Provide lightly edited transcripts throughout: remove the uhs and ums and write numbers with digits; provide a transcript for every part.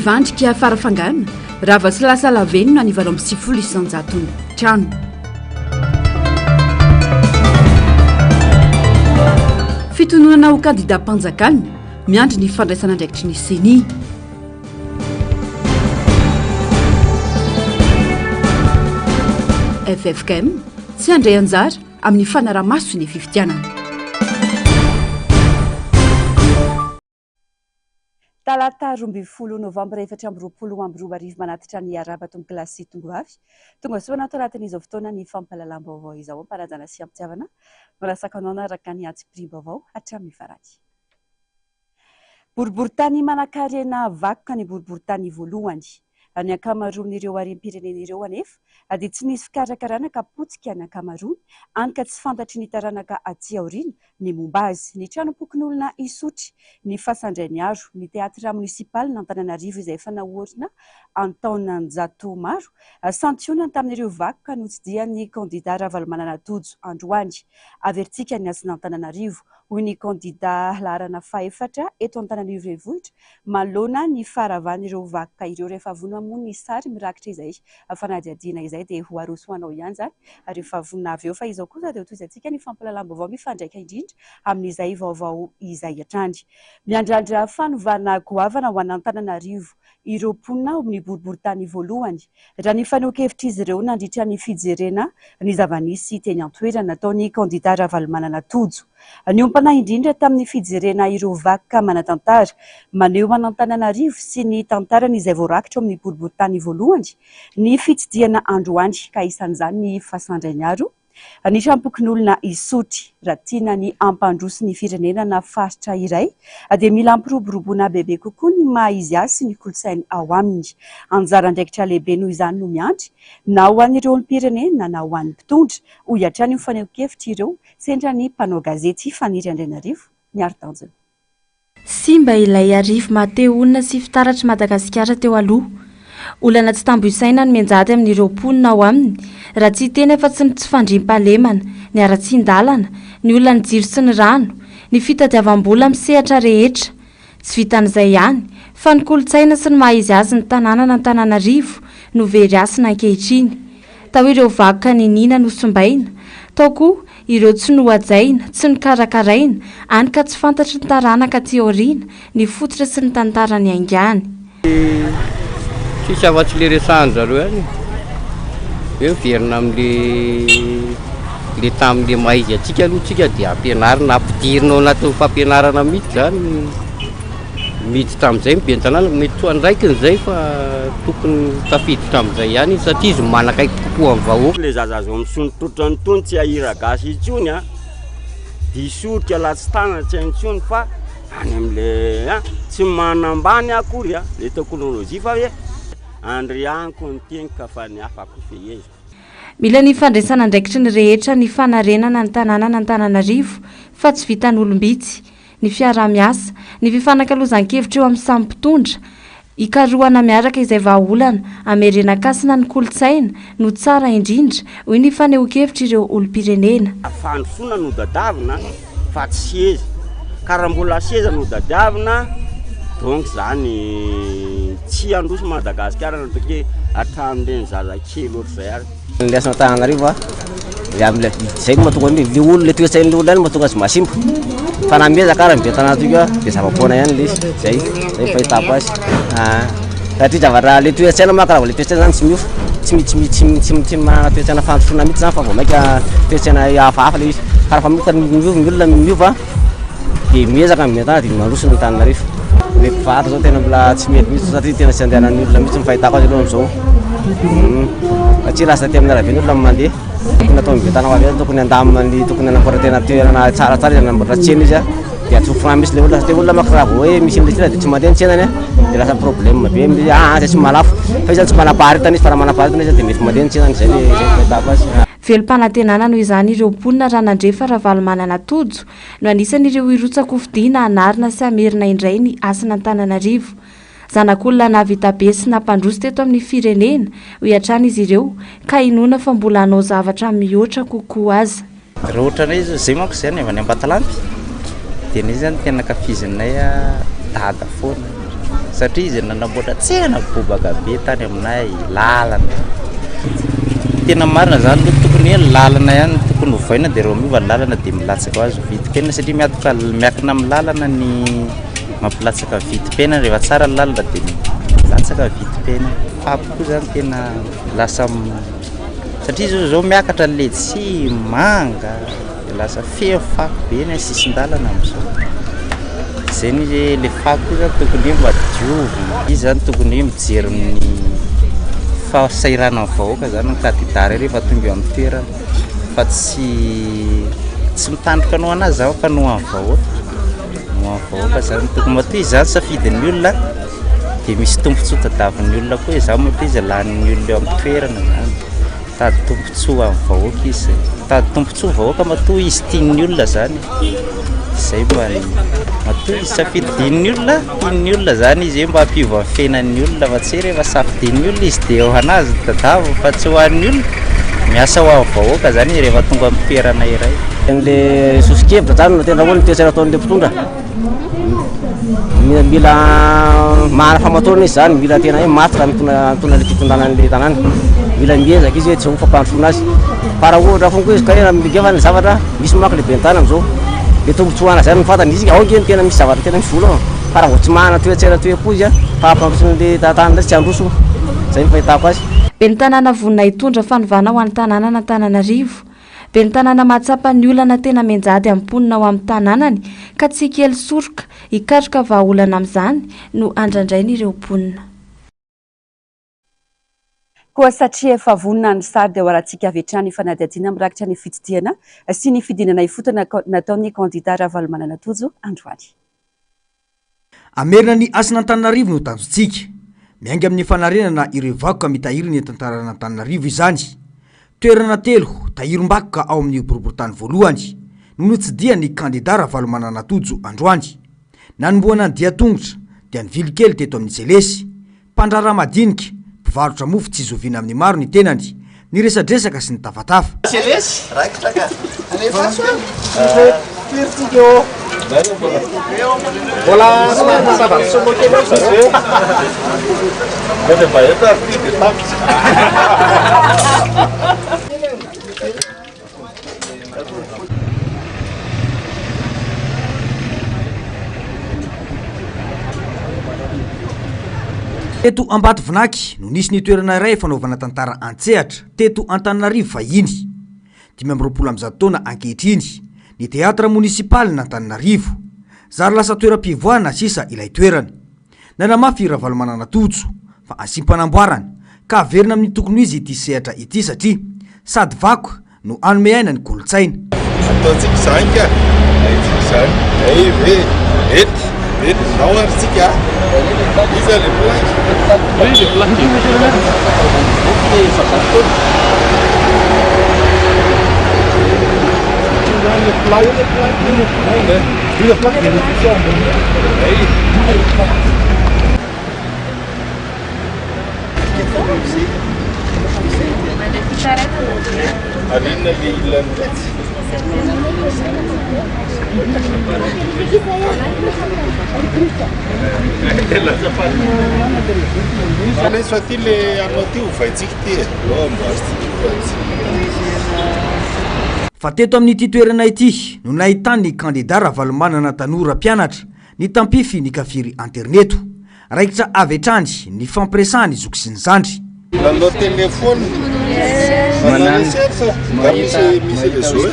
Nivandrika farafangana rava sy lasa laveno na nivalao amin'ny sifolo isan-jato trano. Fitononana ho kandida mpanjakana miandry ny fandraisana andraikitry ny CENI. FFKM tsy handray anjara amin'ny fanaramaso ny fifidianana. Talata 12 Novambra 2022 manatitra ny arabatongo kilasy Tongavy. Tonga soana ato anatin'izao fotoana ny fampahalalam-baovao izao amparajana sy ampitiavana. Marasaka anao araka ny antsim-piri-baovao hatramin'ny farany. Boriboritany manan-karena vakoka ny boriboritany voalohany. Ny ankamaroan'ireo harem-pirenena ireo anefa dia tsy nisy fikarakarana kapotsika ny ankamaroany, any ka tsy fantatry ny taranaka aty aoriana ny momba azy. Ny tranom-pokon'olona Isotry, ny Fasandrainiaro, ny teatra munisipaly n'Antananarivo izay efa naorina an-taonanjato maro, santionany tamin'ireo vakoka notsidian'ny kandida Ravalomananatojo Androany. Avertsika ny asina Antananarivo hoy ny kandida larana faefatra eto Antananarivo renivohitra manoloana ny faravan'ireo vakoka ireo rehefa vonona moa ny sary mirakitra izay fanadihadiana izay dia ho arosoanao ihany zany rehefa vonona avy eo fa izao kosa dia toizantsika ny fampahalalam-baovao mifandraika indrindra amin'izay vaovao izay hatrany. Miandrandra fanovana goavana ho an'Antananarivo ireo mponina amin'ny boriboritany voalohany. Raha ny faneho-kevitra izy ireo nandritra ny fijerena ny zava-nisy teny an-toerana nataon'ny kandida Ravalomananatojo. Niompana indrindra tamin'ny fijerena ireo vakoka manan-tantara maneho an'Antananarivo sy ny tantarany izay voarakitra amin'ny boriboritany voalohany ny fitsidiana Androany ka isan'izany ny Fasandrainiaro. Ny tranom-pokon'olona Isotry raha tiana ny ampandroso ny firenena na faritra iray dia mila ampiroboroboana bebe kokoa ny maha izy azy sy ny kolontsainy ao aminy. Anjara andraikitra lehibe noho izany no miandry na ho an'ireo olom-pirenena na ho an'ny mpitondra ho hiatrany ny faneho-kevitra ireo sendra ny mpanao gazety Faniry Andrianarivo Miaritanjona. Simba ilay arivo mateo olona sy fitaratra Madagasikara teo aloha. Olana tsy tamboisaina no menjady amin'ireo mponina ao aminy raha tsy teny efa tsy tsy fandriam-pahalemana, ny ara-tsin-dalana, ny olona ny jiro sy ny rano, ny fitadiavam-bola misehatra rehetra. Tsy vitan'izay ihany fa ny kolontsaina sy ny maha izy azy ny tanàna n'Antananarivo no very asina ankehitriny. Tao ireo vakoka ninina no sombaina, tao koa ireo tsy nohajaina, tsy nokarakaraina, any ka tsy fantatry ny taranaka aty aoriana, ny fototra sy ny tantarany aingany. Tsisy afa-tsy le resahany zareo ihany. Eo verina amin'le tamin'le maizy atsika aloha tsika dia ampianarina, ampidirinao anatin'ny fampianarana mihitsy zany. Mihitsy tamin'izay mibentanana mety toa andraikin'izay fa tokony tafiditra tamin'izay ihany satria izy manakaiky kokoa amin'ny vahoaka. Le zazazo misonototro an'itony tsy ahira gasy intsony a. Disotrika latsitana tsy intsony fa any amin'le tsy manambany akory a le teknôlôjia fa hoe andrianko ny tenika fa ny afako feheza. Mila ny fandraisana andraikitry ny rehetra ny fanarenana ny tanàna n'Antananarivo fa tsy vitan'olombitsy, ny fiara-miasa, ny fifanankalozan-kevitra eo amin'ny samy mpitondra, ikarohana miaraka izay vahaolana hamerenakasina ny kolontsaina no tsara indrindra hoy ny faneho-kevitra ireo olom-pirenena. Fandrosoana no dadavina fa tsy seza, karaha mbola seza no dadavina donc zany tsy androso Madagasikara no toke hatramin'ireny zazakely ohatr'izay ary. Lesona Antananarivo zay no mahatonga le olona le toe-tsain'le olona any mahatonga azy masimba. Fa na mezaka ary mibe tanàna dia zava-poana ihany le izy. Zay fahitako azy. Satria zavatra le toe-tsaina maka raha le toe-tsaina zany tsy miofa, tsy manana toe-tsaina fandrosoana mihitsy zany fa vao maika toe-tsaina hafahafa le izy. Ka raha fa ny olona miova dia miezaka mibe tanàna dia mandroso ny Antananarivo. Le mpivarotra zao tena mbola tsy mety mihitsy satria tena tsy andehanan'ny olona mihitsy ny fahitako azy aloha amin'izao. Satria lasa ty amin'ny arabe ny olona mandeha. Tokony atao mibe tanàna avy tokony andamany, tokony anamboaratena toerana tsaratsara izy anamboatra tsena izy dia atsofona mihitsy le olona satria olona makiraha vao hoe misy indray dia tsy mandeha ny tsenany dia lasa problème be zay tsy malafo fa izy tsy manapaharitana izy fa raha manapaharitana izy dia mety mandeha ny tsenany zay le fahitako azy. Velom-panantenana noho izany ireo mponina raha nandrefa Ravalomananatojo no anisan'ireo irotsaka hofidiana hanarina sy hamerina indray ny asina Antananarivo. Zanak'olona navita be sy nampandroso teto amin'ny firenena ho hiatrana izy ireo ka inona fa mbola hanao zavatra mihoatra kokoa aza. Raha ohatra izy zay manko izay any Ambatolampy dia izy zany tena ankafizinay dada foana. satria izy nanamboatra tsena bobaka be tany aminay lalana tena marina zany lo tokony hoe lalana ihany tokony hovaina dia reo miova lalana dia milatsaka azy vitim-pena satria miakina amin'ny lalana ny mampilatsaka vitim-pena rehefa tsara ny lalana dia milatsaka vitim-pena fako koa zany tena lasa satria zao miakatra letsy manga dia lasa feo fako be ny sisin-dalana amin'izao zay ny le fako koa zany tokony hoe mba diovina izy zany tokony hoe mijery ny fahasairana amin'ny vahoaka zany ny kandidara rehefa tonga eo amin'ny toerana fa tsy mitandroka anao anazy zao fa no amin'ny vahoaka zany tokony matoa izy zany safidin'ny olona dia misy tombontsoa-tadavin'ny olona koa izaho matoa izy lanin'ny olona eo amin'ny toerana zany tady tombontsoa amin'ny vahoaka izy tady tombontsoa vahoaka matoa izy tian'ny olona zany zay mba matoa izy safidin'ny olona zany izy hoe mba hampiova amin'ny fiainan'ny olona fa tsy rehefa safidin'ny olona izy dia eo anazy tadavo fa tsy ho an'ny olona miasa ho amin'ny vahoaka zany izy rehefa tonga amin'ny toerana iray le sosikevitra zany no tena hoany toesaina ataon'le mpitondra mila mahana famatona izy zany mila tena hoe matoka mitondra le fitondranan'le tanàna mila miezaka izy hoe tsy ho fampandrosoana azy fa raha ohatra fonko izy ka hoe migefana ny zavatra misy mako le bentana am'izao le tombotsoana zany mifatany izy ao nkeny tena misy zavatra tena misy vola fa raha vao tsy mahana toetsera toe-po izy a fa hampandrosoan'le tanàna tsy handroso zay ny fahitako azy be ny tanàna vonina hitondra fanovana ho an'ny tanàna n'Antananarivo be ny tanàna mahatsapa ny olana tena menjady am-ponina ao amin'ny tanànany ka tsy kely soroka hikatroka vahaolana amin'izany no andrandrain'ireo mponina koa satria efa vonina ny sary dia hoarantsika avy hatrany ny fanadihadiana mirakitra ny fitsidihana sy ny fidinana ifotana nataon'ny kandidata Ravalomanana Tojo androany. Amerina ny Asin'Antananarivo no tanjontsika miainga amin'ny fanarenana ireo vakoka mitahiry ny tantarana Antananarivo izany. Toerana telo tahirim-bakoka ao amin'ny boriboritany voalohany noho tsy dia ny kandidata Ravalomanana Tojo androany. Nanomboana ny dia tongotra dia ny vily kely teto amin'ny Selesy mpandrara madinika mpivarotra mofo tsy zoviana amin'ny maro ny tenany ny resadresaka sy ny tafatafa. Selesy rakitraka alefaso voilà ça va se moquer de ça mais pas être de taxe teto Ambatovinaky no nisy ny toerana iray fanaovana tantara antsehatra teto Antananarivo fahiny 20 taona ankehitriny ny teatra munisipaly n'Antananarivo zary lasa toeram-pivoahana sisa ilay toerana nanamafy Ravalomanana Tojo fa asimpanamboarana ka averina amin'ny tokony izy ity sehatra ity satria sady vakoka no anome aina ny kolotsaina. Ataontsika zanka non artsika iza le plaque oui le plaque fa teto amin'ity toerana ity no nahitany kandidata Ravalomanana tanora mpianatra ny tampify ny kafiry interneto raikitra avy hatrany ny fampiresahany zoky sy ny zandry. Nanao telefôny manana recherche misy réseau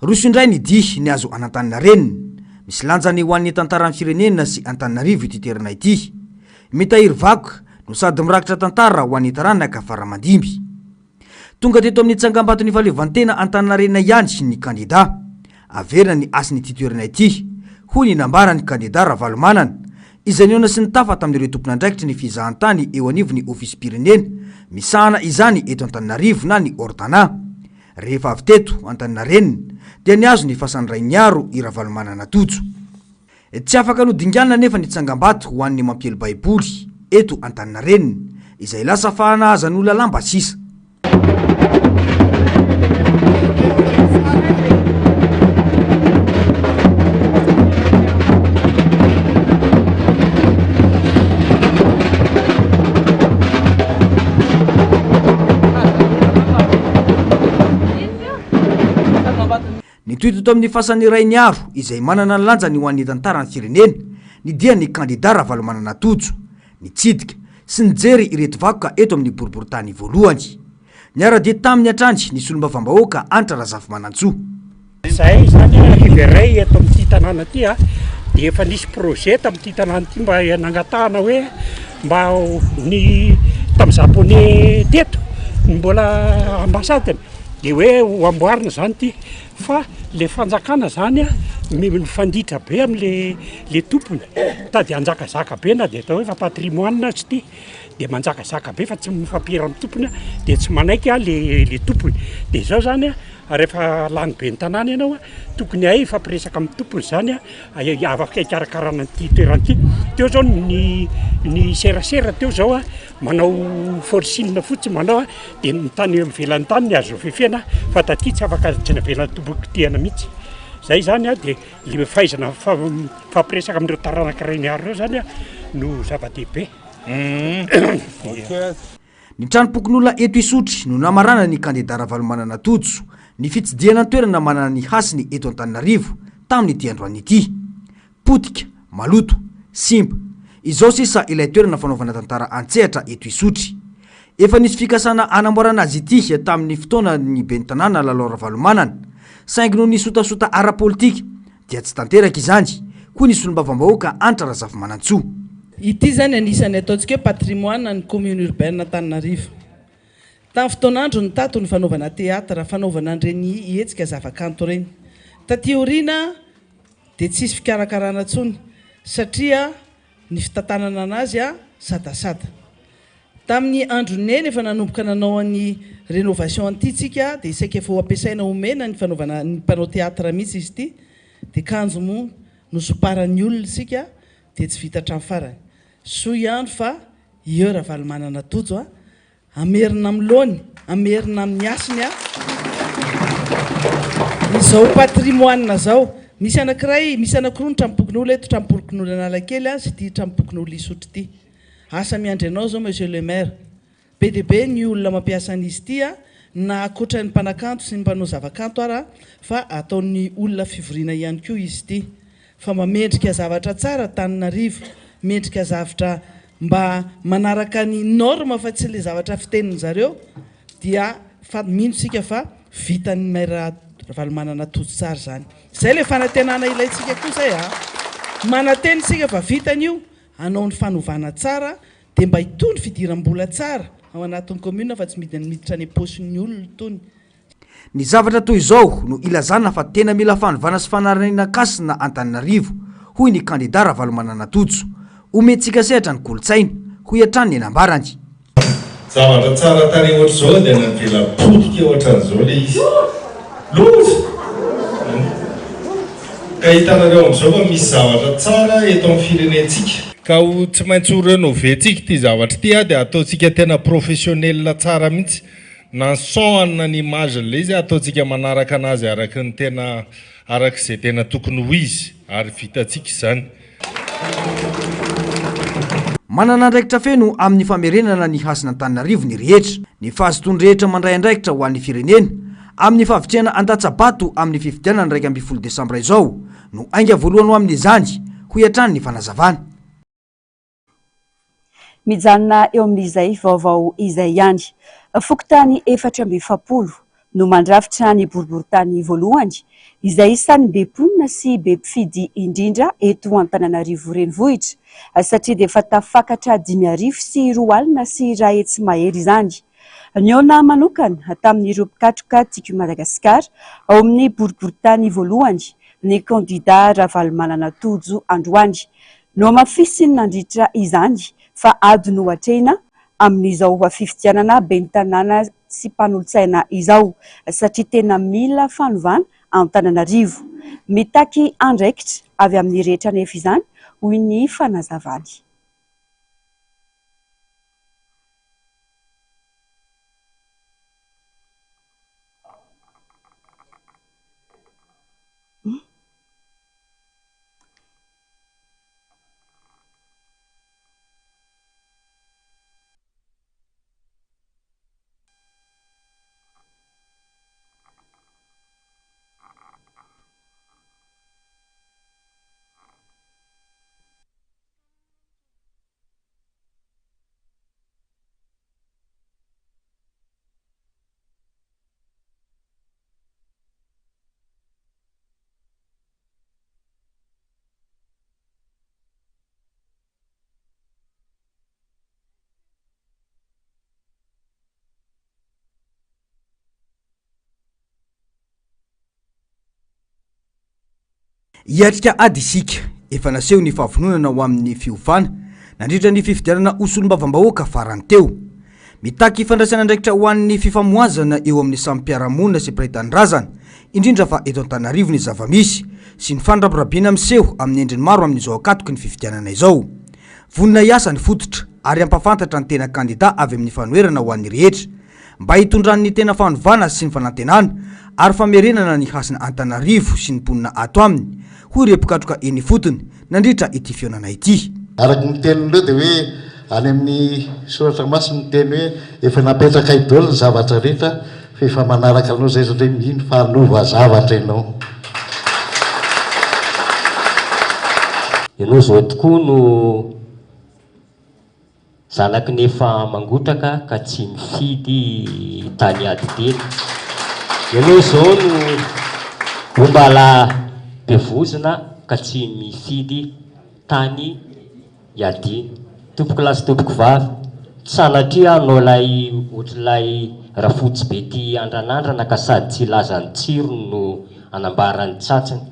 Rusindray ny dihy ny azo Antaninarenina misy lanjany ho an'ny tantaran'ny firenena sy Antananarivo ity toerana ity mitahiry vakoka no sady mirakitra tantara ho an'ny taranaka faramandimby. Tonga teto amin'ny tsangam-baton'ny fahaleovantena Antaninarenina ihany ny kandidata averina ny asin'ity toerana ity hoy ny nambarany kandidata Ravalomanana izay niona sy ny tafa tamin'ireo tompon'andraikitry ny fizahantany eo anivon'ny ofisy pirenena misahana izany eto Antananarivo na ny ordana. Rehefa avy teto Antaninarenina dia niazo ny fasan'ray niaro i Ravalomanana Tojo. Tsy afaka nodinganina nefa ny tsangam-bato ho an'ny mampiely baiboly eto Antaninarenina izay lasa fahanahazan'olona lamba sisa. Nitoito amin'ny fasan'ny ray ny aro izay manana ny lanjany ho an'ny tantarany firenena ny dia ny kandida Ravalomanana Tojo nitsidika sy nijery ireto vakoka eto amin'ny boriboritany voalohany. Niara-dia tamin'ny atrandy nisy olombavambahoaka Anitra Razafimanantsoa. Zahay zany riveray eto amin'ity tanàna ty dia efa nisy projet amin'ity tanàna ty mba nangatahana hoe mba ny tamin'ny japonais teto mbola ambasadany dia hoe ho amboarina zany ty fa le fanjakana zany mifanditra be am'le tompony tady anjakazaka be na dia atao hoe fa patrimoine tsy ty dia manjakazaka be fa tsy mifampira amin'ny tompony dia tsy manaiky le tompony dia zao zany rehefa lany be ny tanàna ianao tokony hay fampiresaka amin'ny tompony zany afaka ikarakarana ty toerany teo zao ny serasera teo zao manao forcine fotsiny manao dia ny tany mivelan'ny tany ny azo fefena fa taty tsy afaka tsy navelan'ny tombokitiana mihitsy zay zany dia le fahaizana fampiresaka amin'ireo taranaka ray ny aro reo zany no zava-dehibe. Ny tranom-pokon'olona eto Isotry no namarana ny kandida Ravalomanana Tojo ny fitsidiana toerana manana ny hasiny eto Antananarivo tamin'ny ity androany ity. Potika, maloto, simba izao sisa ilay toerana fanaovana tantara antsehatra eto Isotry. Efa nisy fikasana anamboarana azy ity tamin'ny fotoana ny ben'ny tanàna Lalao Ravalomanana saingy no nisotasota ara-politika dia tsy tanteraka izany koa nisy olombavambahoaka Anitra Razafimanantsoa. Ity zany anisany ataontsika hoe patrimoine ny commune urbaine Antananarivo. Tamin'ny fotoan'andro ny tato ny fanaovana teatra, fanaovana an'ireny hetsika zavakanto reny. Taty aoriana dia tsisy fikarakarana intsony satria ny fitantanana anazy sadasada. Tamin'ny andro neny efa nanomboka nanao ny rénovation an'ity dia isaika efa ho ampiasaina omena ny fanaovana ny mpanao teatra mihitsy izy ity dia kanjo mo nosoparan'ny olona isika dia tsy vita hatramin'ny farany. Soa ihany fa io Ravalomanana Tojo amerina amin'ny laony, amerina amin'ny asiny izao patrimoine zao. Misy anankiray, misy anankiroa ny trampokon'olona eto trampokon'olona Analakely sy ity trampokon'olona Isotry ity. Asa miandry anao zao monsieur le maire. Be dia be ny olona mampiasa an'izy ity na akoatra ny mpanakanto sy ny mpanao zavakanto fa ataon'ny olona fivoriana ihany koa izy ity. Fa mamendrika zavatra tsara Antananarivo, mendrika zavatra mba manaraka ny norme fa tsy le zavatra fitenin'ny zareo dia fa mino sika fa vitan'ny maire Ravalomanana Tojo tsara zany. Zay le fanantenana ilayntsika koa zay mananteny sika fa vitany io anao ny fanovana tsara dia mba hitondry fidiram-bola tsara ao anatin'ny commune fa tsy miditra any am-posin'ny olona tony. Ny zavatra toy izao no ilazana fa tena mila fanovana sy fanarina kasina Antananarivo hoy ny kandida Ravalomanana Tojo. Omentsika sehatra ny kolotsaina hoy hatrany ny anambarany. Zavatra tsara tany ohatra zao dia navela potika ohatran'izao le izy loza ka hitanareo amin'izao fa misy zavatra tsara eto amin'ny firenentsika ka ho tsy maintsy ho renoventsika ty zavatra ty dia ataontsika tena professionnel tsara mihitsy na sonana ny image le izy ataontsika manaraka anazy araka ny tena arak'izay tena tokony ho izy ary vitantsika izany. Manana andraikitra feno amin'ny famerenana ny hasina Antananarivo ny rehetra. Ny fahazotony rehetra mandray andraikitra ho an'ny firenena amin'ny fahavitrihana Antatsabato amin'ny fifidianana 1 Desambra izao no ainga voalohany ho amin'izany hoy hatrany ny fanazavana. Mijanona eo amin'izay vaovao izay ihany. Fokontany 470 no mandrafitra ny boriboritany voalohany izay isan'ny be mponina sy be mpifidy indrindra eto Antananarivo renivohitra satria dia efa tafakatra 5,000 sy 2 alina sy iray hetsy mahery izany. Niona manokana tamin'ireo mpikatroka tiako Madagasikara ao amin'ny boriboritany voalohany ny kandida Ravalomanana Tojo androany no mafisiny nandritra izany fa ady no hatrena amin'izao fifidianana ben'ny tanàna sy mpanolotsaina izao satria tena mila fanovana Antananarivo. Mitaky andraikitra avy amin'ny rehetra nefa izany hoy ny fanazavany. iatrika ady isika efa naseho ny fahavononana ho amin'ny fiovana nandritra ny fifidianana osolombavambahoaka farany teo mitaky fandraisana andraikitra ho an'ny fifamoazana eo amin'ny sampiaramonina sy piraitandrazana indrindra fa eto Antananarivo ny zavamisy sy ny fandrabirabiana miseho amin'ny endriny maro amin'izao akatoky ny fifidianana izao vonina iasa ny fototra ary ampafantatra ny tena kandida avy amin'ny fanoherana ho an'ny rehetra mba hitondran'ny tena fanovana sy ny fanantenana ary famerenana ny hasina Antananarivo sy ny mponina ato aminy hoy repokatroka eny fotony nandritra ity fionana ity araky ny tenin'ireo dia hoe any amin'ny soratra masiny ny teny hoe efa napetraka idolo ny zavatra rehetra fa efa manaraka anao zay satria mihino fa hanova zavatra ianao ianao zao tokoa no zanaky nefa mangotraka ka tsy mifidy tany ady teny ianao zao no ombala bevozina ka tsy mifidy tany iadiny tompoko lasy tompoko vavy sanatria anao lay ohatr'ilay rafotsy be ty andranandrana ka sady tsy lazany tsirony no anambarany tsatsiny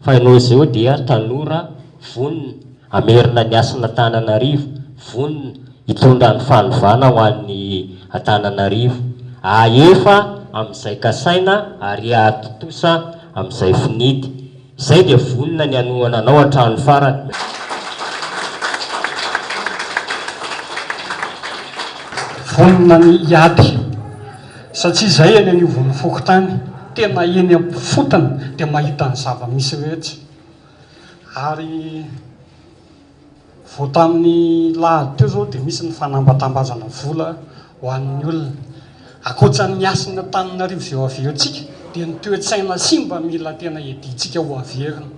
fa ianao zao dia tanora vonina amerina ny asana Antananarivo vonina hitondra ny fanovana ho an'ny Antananarivo aefa amin'izay kasaina ary atotosa amin'izay finidy zay dia vonina ny anohana anao hatrany farany vonina ny iady satria zay eny aniovon'ny fokotany tena eny ampifotany dia mahita ny zava-misy rehetra ary vo tamin'ny lahady teo zao dia misy ny fanambatambazana vola ho an'ny olona akoatran'ny asina Antananarivo zay ho aveotsika dia ny toe-tsaina simba mila tena editsika ho averina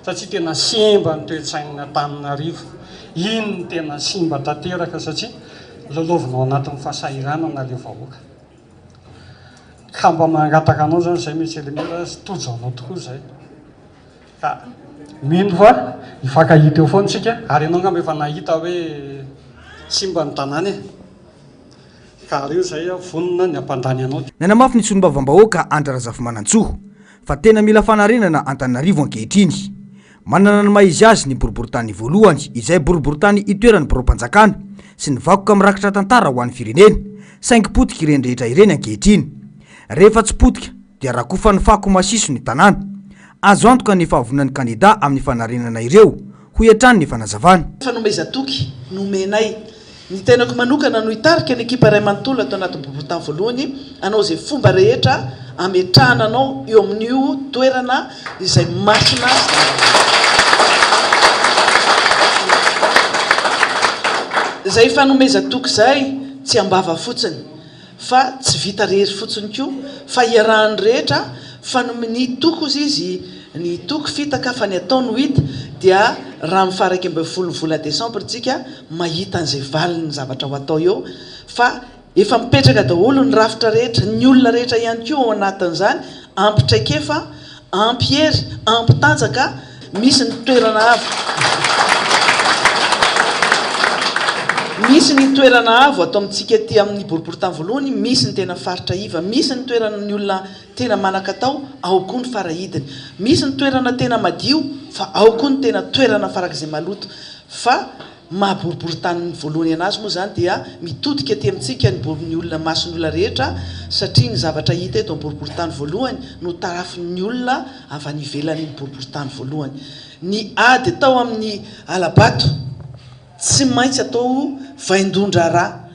satria tena simba ny toe-tsaina Antananarivo iny ny tena simba tanteraka satria lalaovinao anatin'ny fahasahiranana leo vahoaka ka mba mangataka anao zany zay misy elemera tojanao tokoa zay ka mino fa hifankahita eo foana tsika ary ianao ngamba efa nahita hoe simba ny tanàny ka reo zay vonina ny ampandany anao nanamafy ny solombavambahoaka Andrazafy Manantsoa fa tena mila fanarenana Antananarivo ankehitriny manana ny maizy azy ny boriboritany voalohany izay boriboritany itoerany boropanjakana sy ny vakoka mirakitra tantara ho an'ny firenena saingy potika ireny rehetra ireny ankehitriny rehefa tsy potika dia rakofa ny fako masiso ny tanàna azo antoka ny fahavonan'ny kandida amin'ny fanarenana ireo ho hiatrany ny fanazavana fanomezatoky nomenay ny tenako manokana no hitarika ny ekipa ray manontolo atao anaty boriboritany voalohany anao zay fomba rehetra ametrahana anao eo amin'io toerana izay masina zay fanomezatoky zay tsy ambava fotsiny fa tsy vita rehery fotsiny koa fa iarahany rehetra fa ny toko izy ny toko fitaka fa ny ataony hita dia raha mifaraky amby folo vola Desambra tsika mahita an'izay valiny zavatra ho atao eo fa efa mipetraka daholo ny rafitra rehetra ny olona rehetra ihany koa ao anatin'izany ampitraikefa ampiery ampitanjaka misy ny toerana avo misy ny toerana avo atao amintsika ty amin'ny boriboritany voalohany misy ny tena faritra iva misy ny toerana ny olona tena manakatao ao koa ny farahidiny misy ny toerana tena madio fa ao koa ny tena toerana farak'izay maloto fa mahaboriboritany voalohany anazy moa zany dia mitodika ty amintsika ny olona masony olona rehetra satria ny zavatra hita eto amin'ny boriboritany voalohany no tarafin'ny olona avy any ivelan'ny boriboritany voalohany ny ady atao amin'ny alabato tsy maintsy atao vaindondra raha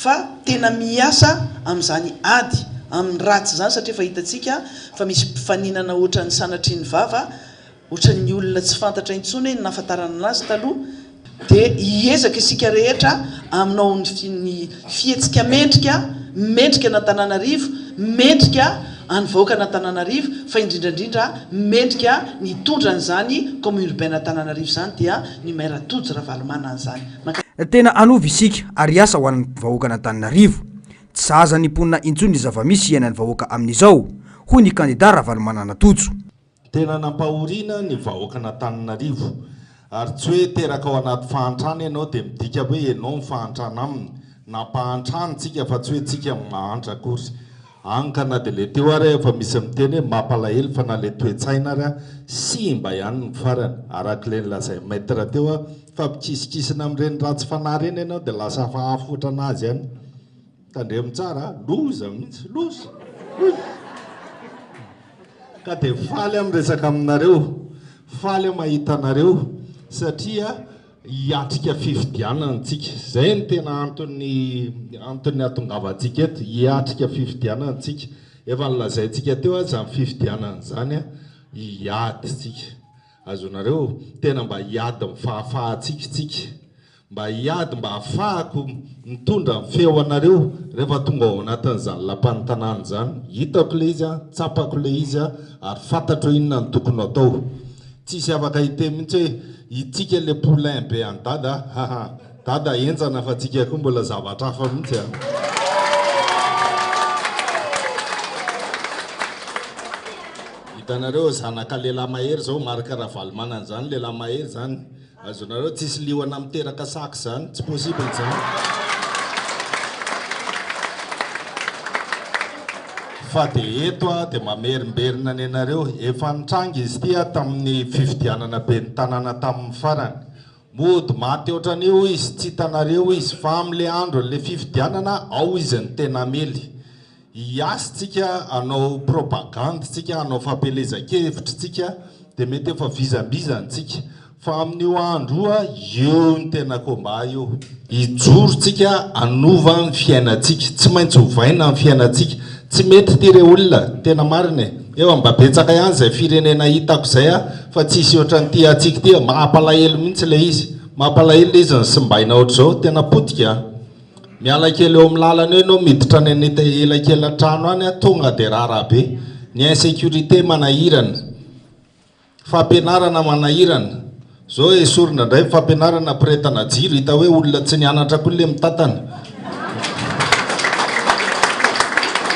fa tena miasa amin'izany ady amin'ny ratsy zany satria fa hitatsika fa misy mpifaninana ohatran'ny sanatry ny vava ohatran'ny olona tsy fantatra intsony ny nafatarana anazy taloha dia hiezaka isika rehetra aminao ny fihetsika mendrika n'Antananarivo mendrika any vahoaka n'Antananarivo fa indrindrandrindra mendrika nitondra an'izany commune urbaine Antananarivo zany dia ny maire Tojo Ravalomana an'izany tena anovy isika ary asa ho an'ny vahoaka n'Antananarivo tsy sahaza ny mponina intsony ny zavamisy iainan'ny vahoaka amin'izao hoy ny kandida Ravalomana Tojo tena nampahoriana ny vahoaka n'Antananarivo ary tsy hoe teraka ao anaty fahantrana ianao dia midika hoe ianao ny fahantrana aminy nampahantrana tsika fa tsy hoe tsika mahantra akory ankana dia le teo ary efa misy miteny hoe mampalahelo fa na le toe-tsaina ary a simba ihany ny farany arak'le nylazay maître teo a fa mpikisikisina amin'ireny ratsy fanahy reny ianao dia lasa fahafotra anazy ihany tandremo tsara loza mihitsy loza ka dia faly amin'ny resaka aminareo faly mahita anareo satria hiatrika fifidianantsika zay ny tena antony atongavantsika eto hiatrika fifidianantsika efa nylazaintsika teo a zany fifidianan'izany a hiady tsika azonareo tena mba hiady mifahafahantsikatsika mba hiady mba hafahako mitondra ny feo anareo rehefa tonga ao anatin'izany lampantanany zany hitako le izy a tsapako le izy a ary fantatro inona ny tokony atao tsisy afaka hite mihitsy hoe itsika le poulain be any dada dada enjana fa tsika koa mbola zavatra hafa mihitsy a hitanareo zanaka lehilahy mahery zao marika raha valomanana zany lehilahy mahery zany azonareo tsisy lioana miteraka saky zany tsy possible zany fa dia eto a dia mamerimberina ny anareo efa nitranga izy tia tamin'ny fifidianana be ny tanàna tamin'ny farany mody maty ohatran'io izy tsy hitanareo izy fa amin'le andro le fifidianana ao izy ny tena mely hiasytsika anao propagande tsika anao fampelezan-kevitra tsika dia mety efa vizambizantsika fa amin'io andro a eo ny tena komba io hijoro tsika anova ny fiainatsika tsy maintsy hovaina ny fiainatsika tsy mety ty re olona tena marina eo mba betsaka ihany zay firenena hitako zay a fa tsisy ohatran'ity atsika ty mahampalahelo mihitsy le izy mahampalahelo izy ny simbaina ohatr' zao tena potika miala kely eo amin'ny lalana eo ianao miditra ny aneta elakela trano any a tonga dia rarabe ny insécurité manahirana fampianarana manahirana zao esorina indray fampianarana piretana jiro hita hoe olona tsy nianatra koa le mitantana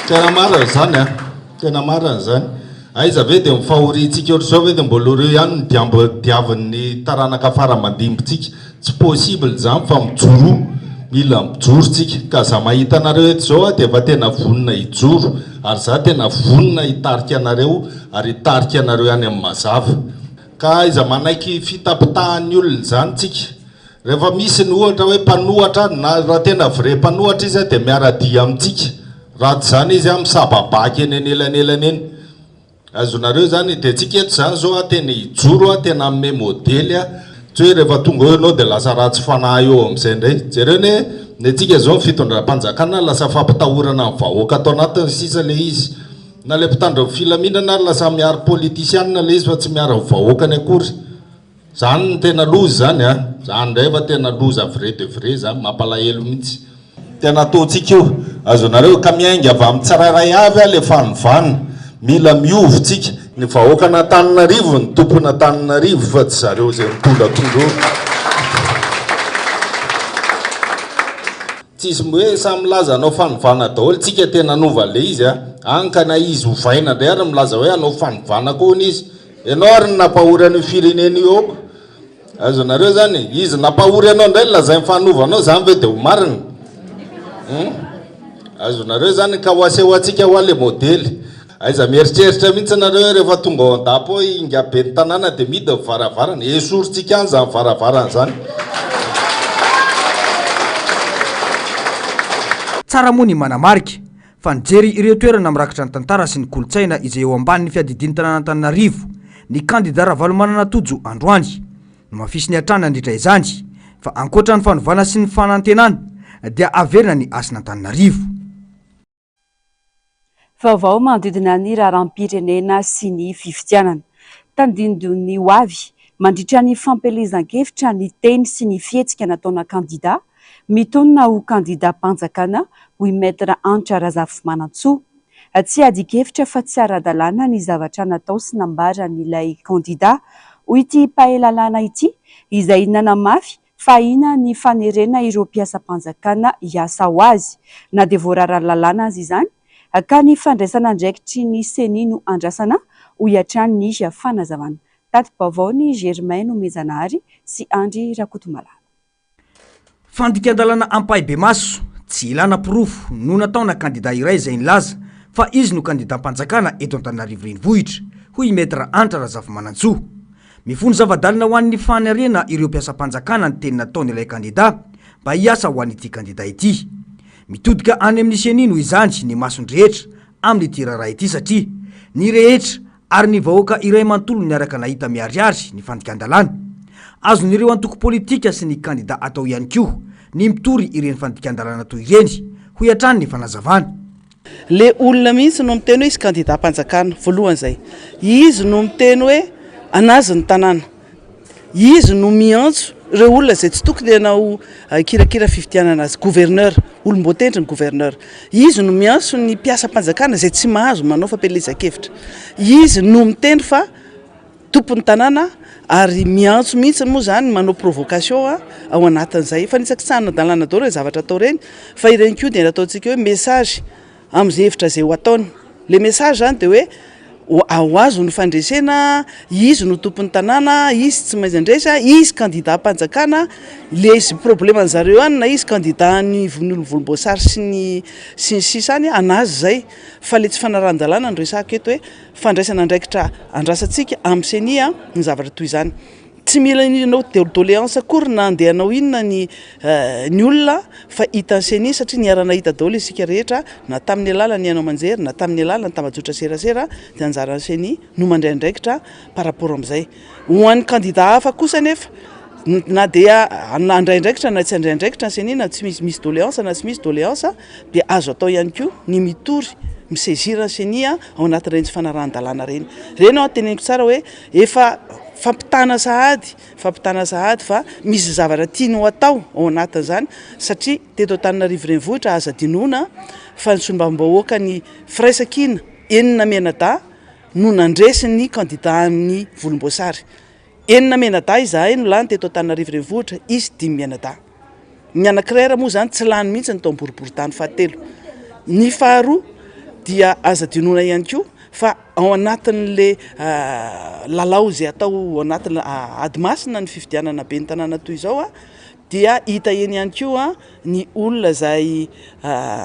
tena marina zany a tena marina zany aiza ve dia mifahoritsika ohatr' zao ve dia mbola reo ihany ny diavin'ny taranaka fara-mandimbontsika tsy possible zany fa mijoro mila mijorotsika ka za mahita anareo eto zao a dia efa tena vonina hijoro ary za tena vonina hitarika anareo ary hitarika anareo ihany amin'ny mazava ka iza manaiky fitapitahan'ny olona zany tsika rehefa misy ny ohatra hoe mpanohatra na raha tena vrai mpanohatra izy a dia miaradia amintsika raha tsy zany izy a misababaky eny anelany eny azonareo zany dia tsika eto zany zao a tena hijoro a tena ame modely a tsy hoe rehefa tonga eo ianao dia lasa ratsy fanahy eo amin'izay indray jereo ny atsika zao fitondram-panjakana lasa fampitahorana amin'ny vahoaka atao anatiny sisa le izy na le mpitandro filaminana ary lasa miaro politisianina le izy fa tsy miaro vahoaka ny akory zany ny tena loza zany a zany ndray fa tena loza vrai de vrai zany mampalahelo mihitsy tena ataontsika io azonareo ka miainga avy amin'ny tsirairay avy a le fanovana mila miovotsika ny vahoaka n'Antananarivo ny tompona Antananarivo fa tsy zareo zay mitondratondro tsisy hoe samy milaza anao fanovana daholo tsika tena nova le izy a ankana izy hovaina ndray ary milaza hoe anao fanovana koa izy ianao ary ny napahorany firenena io aoko azonareo zany izy napahory anao ndray lazay mifanovanao zany ve dia ho marina azonareo zany ka hoaseho atsika ho ale modely aiza mieritreritra mihitsy anareo rehefa tonga ao an-dapo inga be ny tanàna dia midy varavarana esorintsika any zany varavarana zany tsara moa ny manamarika fa nijery ireo toerana mirakitra ny tantara sy ny kolotsaina izay eo ambanin'ny fiadidiny tanàn'Antananarivo ny kandida Ravalomanana Tojo androany no mafisy ny hatrana andritra izany fa ankoatra ny fanovana sy ny fanantenana dia averina ny asin'Antananarivo. Vaovao manodidina ny raharam-pirenena sy ny fifidianana tandindon'ny ho avy mandritra ny fampelezan-kevitra ny teny sy ny fihetsika nataona kandida mitonona ho kandida mpanjakana hoy Maître Antra Razafimanantsoa tsy adikevitra fa tsy ara-dalàna ny zavatra natao sy nambaran'ilay kandida hoy ity pahelalana ity izay nanamafy fa ina ny fanerena ireo mpiasa-mpanjakana hiasa ho azy na dia voarara lalàna azy izany ka ny fandraisana andraikitry ny seni no andrasana ho hiatrany ny fanazavana. Tatim-baovao ny Germain Omejanahary sy Andry Rakotomala. Fandikan-dalàna Ampahy Bemaso tsy ilana pirofo no nataona kandida iray izay nilaza fa izy no kandidam-panjakana eto Antananarivo renivohitra hoy Maître Antra Razavamanantsoa. Mifono zavadalina ho an'ny fanariana ireo mpiasam-panjakana ny teny nataony ilay kandida mba hiasa ho an'ity kandida ity. Mitodika any amin'ny seny no izany ny masony rehetra amin'ity raharaha ity satria ny rehetra ary ny vahoaka iray manontolo niaraka nahita miariary ny fandikan-dalàna. Azon'ireo antoko politika sy ny kandida atao ihany koa ny mitory ireny fandikan-dalàna toy ireny hoy hatrany ny fanazavana. Le olona mihitsy no miteny hoe izy kandida-panjakana voalohany zay. Izy no miteny hoe anazy ny tanàna. Izy no miantso ireo olona zay tsy tokony ianao kirakira fifidianana azy gouverneur, olom-boatendry ny gouverneur. Izy no miantso ny mpiasam-panjakana zay tsy mahazo manao fampielezan-kevitra. Izy no miteny fa tompon'ny tanàna ary miantso mihitsy moa zany manao provocation ao anatin'izay fa nitsakitsahana dalàna daholo zavatra atao reny fa ireny koa dia nataontsika hoe message amin'ny hevitra zay ho ataony. Le message zany dia hoe ao azo ny fandresena, izy no tompon'ny tanàna, izy tsy maintsy andresa, izy candidat-panjakana, le izy problème an'zareo any na izy candidat ny volomboasary sy ny sisany anazy zay fa le tsy fanaran-dalàna ny resaka eto hoe fandraisana andraikitra andrasantsika amin'ny senia ny zavatra toy izany. Tsy mila inao doléance akory na andehanao inona ny olona fa hita seny satria niarana hita daholo isika rehetra na tamin'ny alalany ianao manjery na tamin'ny alalany tambajotra serasera dia anjara seny no mandray andraikitra par rapport amin'izay. Ho an'ny candidat hafa kosa nefa na dia andray andraikitra na tsy andray andraikitra ny seny na tsy misy doléance na tsy misy doléance dia azo atao ihany koa ny mitory misezira ny seny ao anatin'ireny tsy fanarahan-dalàna reny. Reny ao teneniko tsara hoe efa fampitana sahady fa misy zavatra tianao atao ao anatin'izany satria teto Antananarivo renivohitra aza dinoana fa ny solombavam-bahoaka ny firaisan-kina enina menada no nandresy ny candidat ny volomboasary. Enina menada izahay no lany teto Antananarivo renivohitra izy 5 menada. Ny anankiray moa zany tsy lany mihitsy ny tao boriboritany fahatelo. Ny faharoa dia aza dinoana ihany koa fa ao anatin'le lalao zay atao ao anatin'ny adimasina ny fifidianana be ny tanàna toy izao dia hita eny ihany koa ny olona zay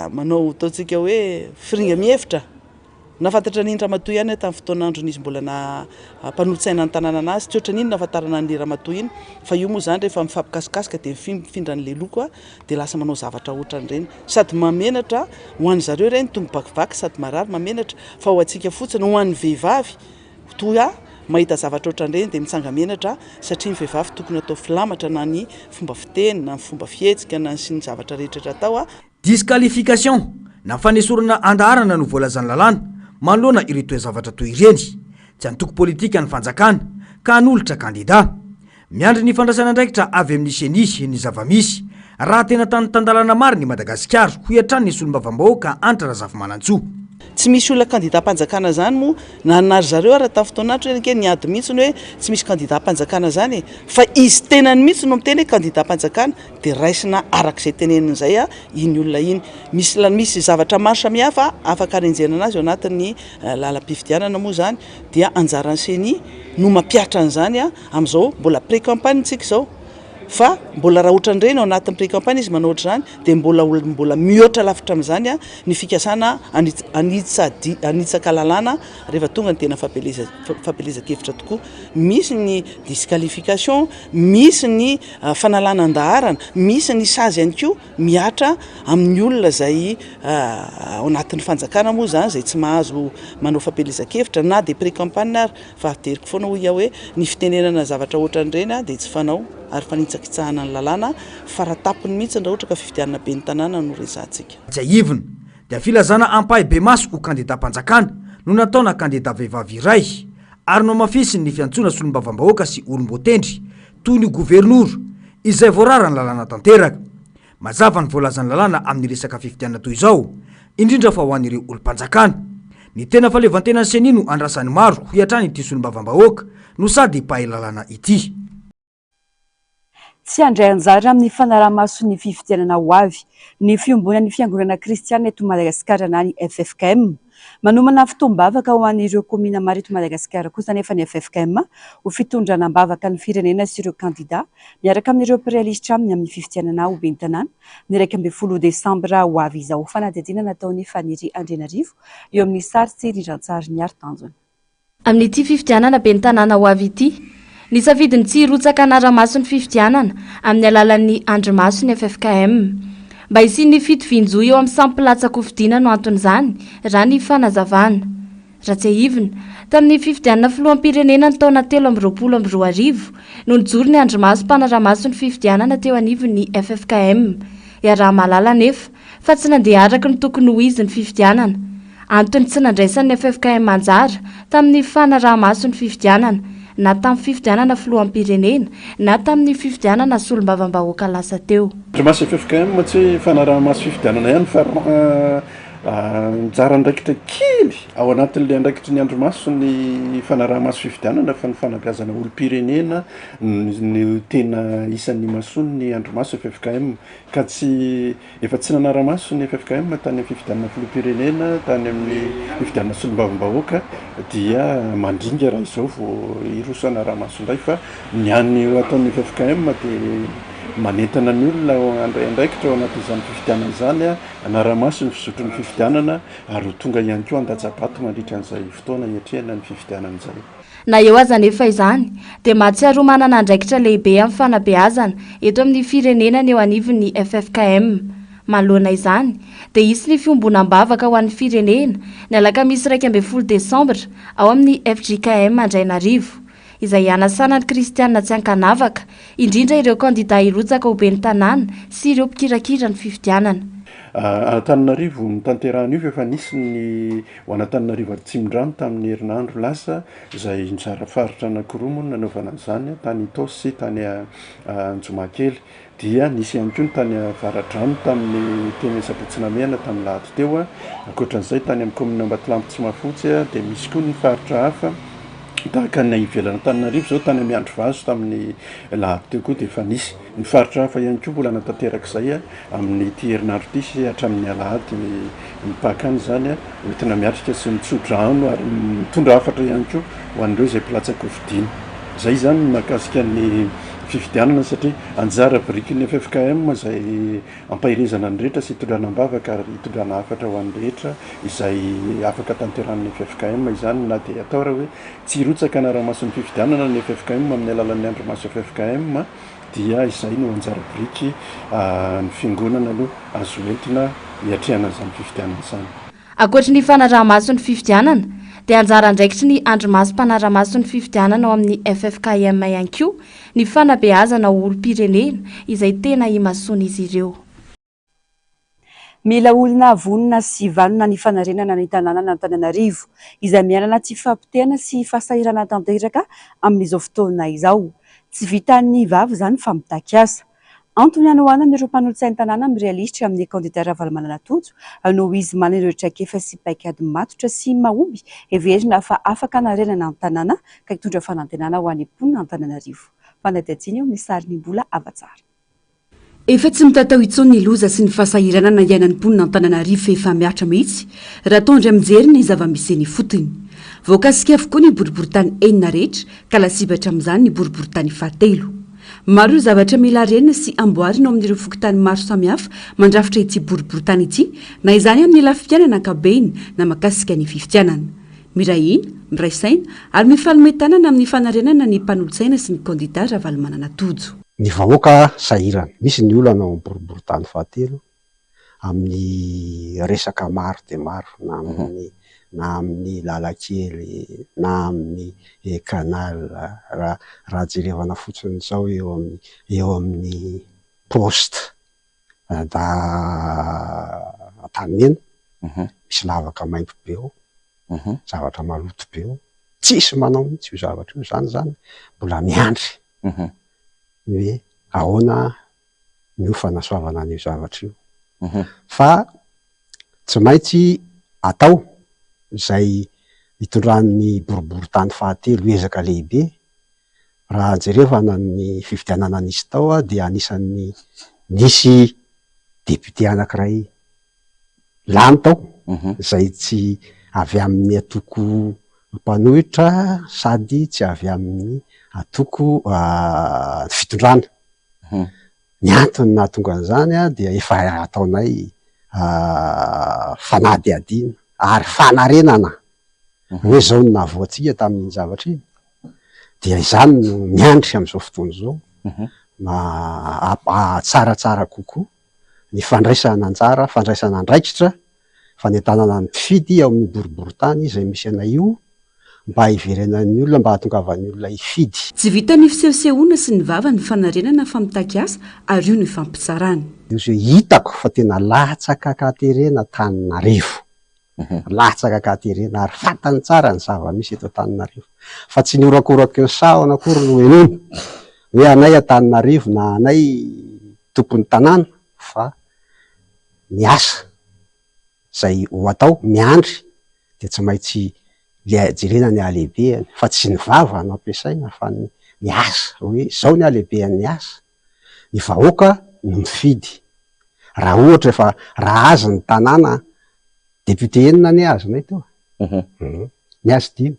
manao ataontsika hoe firinga mihevitra. Nafantatra n'iny Ramatoa ihany tamin'ny fotoanandro n'izy mbola mpanolotsaina ny tanàna anazy tsy ohatran'iny nafantarana ny Ramatoa iny fa io moa zany rehefa mifampikasikasika dia mifindra n'le loko dia lasa manao zavatra ohatran'ireny sady mamenatra ho an'ny zareo ireny tonga bakivaky sady marary mamenatra fa ho antsika fotsiny ho an'ny vehivavy toa mahita zavatra ohatran'ireny dia mitsanga menatra satria ny vehivavy tokony atao filamatra na ny fomba fiteny na ny fomba fihetsika na sy ny zavatra rehetra atao disqualification na fanesorana andaharana no voalazany lalàna manoloana ireto zavatra toy ireny tsy antoko politika ny fanjakana ka hanolotra kandida. Miandry ny fandraisana andraikitra avy amin'ny seny ny zavamisy raha tena tany-tandalana mary ny Madagasikara hoy hatrany ny solombavam-bahoaka Antra Razavamanantsoa. Tsy misy olona candidat-panjakana zany moa nanary zareo raha tamin'ny fotoanandro ke niady mihitsy hoe tsy misy candidat-panjakana zany fa izy tenany mihitsy no miteny hoe candidat-panjakana dia raisina arak'izay teneniny izay iny olona iny. Misy zavatra maro samihafa afaka renjena anazy ao anatin'ny lalam-pifidianana moa zany dia anjaran'ny seny no mampiatra an'izany amin'izao mbola pré-campagne tsika izao fa mbola raha ohatran'ireny ao anatin'ny pré-campagne izy manao ohatr'izany dia mbola mihoatra lavitra amin'izany ny fikasana anitsaka lalàna rehefa tonga ny tena fampielezan-kevitra tokoa. Misy ny disqualification, misy ny fanalana andaharana, misy ny sazy ihany koa miatra amin'ny olona zay ao anatin'ny fanjakana moa zany zay tsy mahazo manao fampielezan-kevitra na dia pré-campagne ary fa teriko foana ho ia hoe ny fitenenana zavatra ohatran'ireny dia tsy fanao ary fanitsakitsahana ny lalàna faratapony mihitsy raha ohatra ka fifidianana be ny tanàna no resantsika. Jaivina dia filazana ampahy be maso ho candidat-panjakana no nataona candidat vehivavy iray ary no mafisiny ny fiantsoana solombavam-bahoaka sy olom-boatendry toy ny gouvernour izay voarara ny lalàna tanteraka. Mazava ny voalazany lalàna amin'ny resaka fifidianana toy izao indrindra fa ho an'ireo olom-panjakana. Ny tena faleovantenany seny no andrasany maro ho hatrany ity solombavam-bahoaka no sady pahay lalàna ity. Tsy andray anjara amin'ny fanaraha-maso ny fifidianana ho avy ny fiombonan'ny fiangonana kristiana eto Madagasikara na ny FFKM Manomana fotoam-bavaka ho an'ireo komina maro eto Madagasikara kosa nefa ny FFKM ho fitondranam-bavaka ny firenena sy ireo kandida miaraka amin'ireo mpiralisitra aminy amin'ny fifidianana ho ben'ny tanàna ny 12 Desambra ho avy izao. Fanadihadiana nataony Faniry Andrianarivo eo amin'ny sary sy rindran-tsary ny Artanjona. Amin'ity fifidianana ben'ny tanàna ho avy ity, ny safidiny tsy rotsaka anaramaso ny fifidianana amin'ny alalan'ny andrimaso ny FFKM. Mba isiany fitovinjo eo amin'ny sampylatsaka hofidiana no anton'izany raha ny fanazavana. Raha tsy ahivina, tamin'ny fifidianana filoham-pirenena ny taona 2022 no nijoro ny andrimaso mpanaramaso ny fifidianana teo anivon'ny FFKM. Raha malala nefa fa tsy nandeha araka ny tokony ho izy ny fifidianana. Antony tsy nandraisan'ny FFKM anjara tamin'ny fanaramaso ny fifidianana, na tamin'ny fifidianana filoham-pirenena na tamin'ny fifidianana solombavam-bahoaka lasa teo. Andrimaso FFKM tsy fanaramaso fifidianana ihany fa njara andraikitra kely ao anatin'ilay andraikitry ny andrimaso ny fanaramaso fifidianana fa ny fanabeazana olo-pirenena ny tena isan'ny masony ny andrimaso FFKM ka tsy efa tsy nanaramaso ny FFKM tany amin'ny fifidianana filoham-pirenena tany amin'ny fifidianana solombavam-bahoaka dia mandringa raha izao vao iroso anaramaso indray fa ny any ataon'ny FFKM dia manentana ny olona andraikitra ao anatin'izany fifidianana izany anaramaso ny fizotro ny fifidianana ary tonga ihany koa andajabato mandritra an'izay fotoana hiatrehana ny fifidianana izay. Na eo aza nefa izany dia mahatsiaro manana andraikitra lehibe amin'ny fanabeazana eto amin'ny firenena eo anivon'ny FFKM. Manoloana izany dia isy ny fiombonam-bavaka ho an'ny firenena ny alakamisy 12 Desambra ao amin'ny FJKM Andrainarivo, izay anasana ny kristianina tsy ankanavaka, indrindra ireo kandida hirotsaka ho ben'ny tanàna sy ireo mpikirakira ny fifidianana. Antananarivo ny tanterahana io efa nisy ny ho an'Antananarivo Atsimondrano tamin'ny herinandro lasa izay njara faritra anankiroa moa nanaovana an'izany tany Itosy sy tany Anjomakely, dia nisy ihany koa ny tany Avaradrano tamin'ny teny Sabotsynamena tamin'ny lahady teo. Ankoatran'izay tany amin'ny komina Ambatolampy tsy Mafotsy dia misy koa ny faritra hafa tahaka ny ivelana Antananarivo zao tany amin'ny Androvazo tamin'ny lahady teo koa dia efa nisy ny faritra hafa ihany koa mbola natanterak'izay amin'ny ity herinandro ity sy hatramin'ny alahady mipakany izany entina miatrika sy mitsodrano ary mitondra hafatra ihany koa ho an'ireo izay mpilatsaka hofidiana. Izay zany mahakasika ny fifidianana satria anjara biriky ny FFKM izay ampahirezana ny rehetra sy hitondranam-bavaka ary hitondrana hafatra ho an'ny rehetra izay afaka tanteran'ny FFKM izany, na dia atao raha hoe tsy hirotsaka anaramaso ny fifidianana ny FFKM amin'ny alalan'ny andrimaso FFKM dia izay no anjara biriky ny fiangonana no azo entina hiatrehana izany fifidianana izany. Ankoatry ny fanaramaso ny fifidianana dia anjara andraikitry ny andrimaso mpanaramaso ny fifidianana ao amin'ny FFKM ihany koa ny fanabeazana olo-pirenena izay tena imasony izy ireo. Mila olona vonona sy vanona ny fanarenana ny tanàna Antananarivo izay mianana tsy fampitena sy fasahirana tanteraka amin'izao fotoana izao. Tsy vitan'ny vavy izany fa mitaky asa. Antony hanohanana ireo mpanolotsain'ny tanàna mirealisitra amin'ny kandida Ravalomanana Tojo noho izy manana ireo traikefa sy paikady matotra sy mahomby heverina fa afaka hanarenana ny tanàna ka hitondra fanantenana ho any mponina Antananarivo. Fanadihadiana eo amin'ny sarin'ny mbola avatsara. Efa tsy mitatao intsony ny loza sy ny fasahirana na iainan'ny mponina Antananarivo fa efa miatra mihitsy raha tondra mijery ny zava-misy ny fotony. Voakasika avokoa ny boriboritany enina rehetra ka lasibatra amin'izany ny boriboritany fahatelo. Maro zavatra mila renina sy amboarina ao amin'ireo fokontany maro samihafa mandrafitra ity boriboritany ity, na izany amin'ny lafifianana ankabeny na makasika ny fifidianana. Mirahina, miraisaina ary mifalimetanana amin'ny fanarenana ny mpanolotsaina sy ny kandida Ravalomanana Tojo. Ny vahoaka sahirana, misy ny olana ao boriboritany fahatelo amin'ny resaka maro dia maro na amin'ny lalakely na amin'ny canal raha jerevana fotsiny zao eo amin'ny poste da tanimena misy lavaka maimbo be eo, zavatra maloto be eo, tsisy manao mihitsy io zavatra io, zany mbola miandry hoe ahoana ny fanasoavana an'io zavatra io fa tsy maintsy atao izay hitondran'ny boriboritany fahatelo ezaka lehibe. Raha jerevana ny fifidianana nisy tao dia anisan'ny nisy député anankiray lany tao izay tsy avy amin'ny atoko mpanohitra sady tsy avy amin'ny atoko fitondrana. Ny antony nahatonga an'izany dia efa ataonay fanadihadiana ary fanarenana hoe zao no nahavoatsika tamin'ny zavatra iny, dia izany no miandry am'izao fotoana zao tsaratsara kokoa ny fandraisana anjara, fandraisana andraikitra, fanentanana ny mpifidy ao amin'ny boriboritany izay misy anay io mba hiverenan'ny olona, mba hahatongavan'ny olona hifidy. Tsy vita ny fisehosehoana sy ny vava ny fanarenana fa mitaky-asa ary io ny fampitsarana. Izay hitako fa tena latsaka katerena Antananarivo. Latsaka katerena ary fantany tsara ny zava-misy eto Antananarivo. Fa tsy ny orakoraky ny sahona akory no enony hoe anay Antananarivo na anay tompon'ny tanàna, fa ny asa zay ho atao miandry dia tsy maintsy le jerena ny ahalehibeany, fa tsy ny vava no ampiasaina fa ny asa, hoe zao ny ahalehibean'ny asa. Ny vahoaka no mifidy. Raha ohatra efa raha azy ny tanàna, député enina ny azonay teo, ny azy dimy,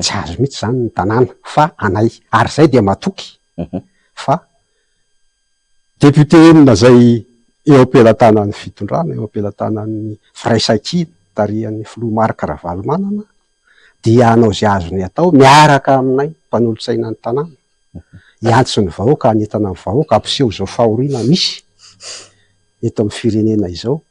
tsy azo mihitsy zany ny tanàna fa anay, ary zay dia matoky fa député enina zay eo am-pelatanan'ny fitondrana, eo am-pelatanan'ny firaisan-kina tarihan'ny filoha Marc Ravalomanana, dia anao zay azony atao miaraka aminay mpanolotsaina ny tanàna, hiantso ny vahoaka, hanentana ny vahoaka, ampiseho zao fahoriana misy eto amin'ny firenena izao,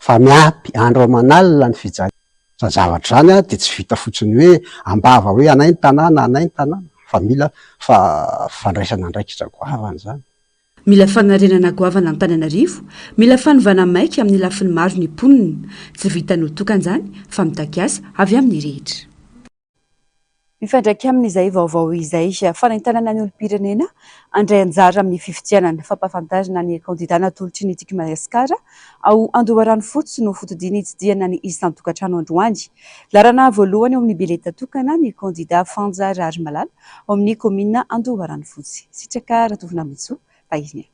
fa miampy andro aman'alina ny fijalina zavatra zany dia tsy vita fotsiny hoe ambava hoe anay ny tanàna, anay ny tanàna, fa mila fandraisana andraikitra goavana zany. Mila fanarenana goavana Antananarivo, mila fanovana maika amin'ny lafiny maro ny mponina, tsy vita no tokan'izany fa mitaky-asa avy amin'ny rehetra. Mifandraiky amin'izay vaovao izay fanentanana ny olom-pirenena andray anjara amin'ny fifidianana fampahafantarana ny kandidata natolotr'i ny tiky Madagasikara ao Andoharano fotsy no fotodiana hitsidiana ny isan-tokantrano androany. Larana voalohany ao amin'ny bileta tokana ny kandidata Fanja Rajamalala ao amin'ny komina Andoharano fotsy. Sitraka Ratovina Mitso, Tahirina.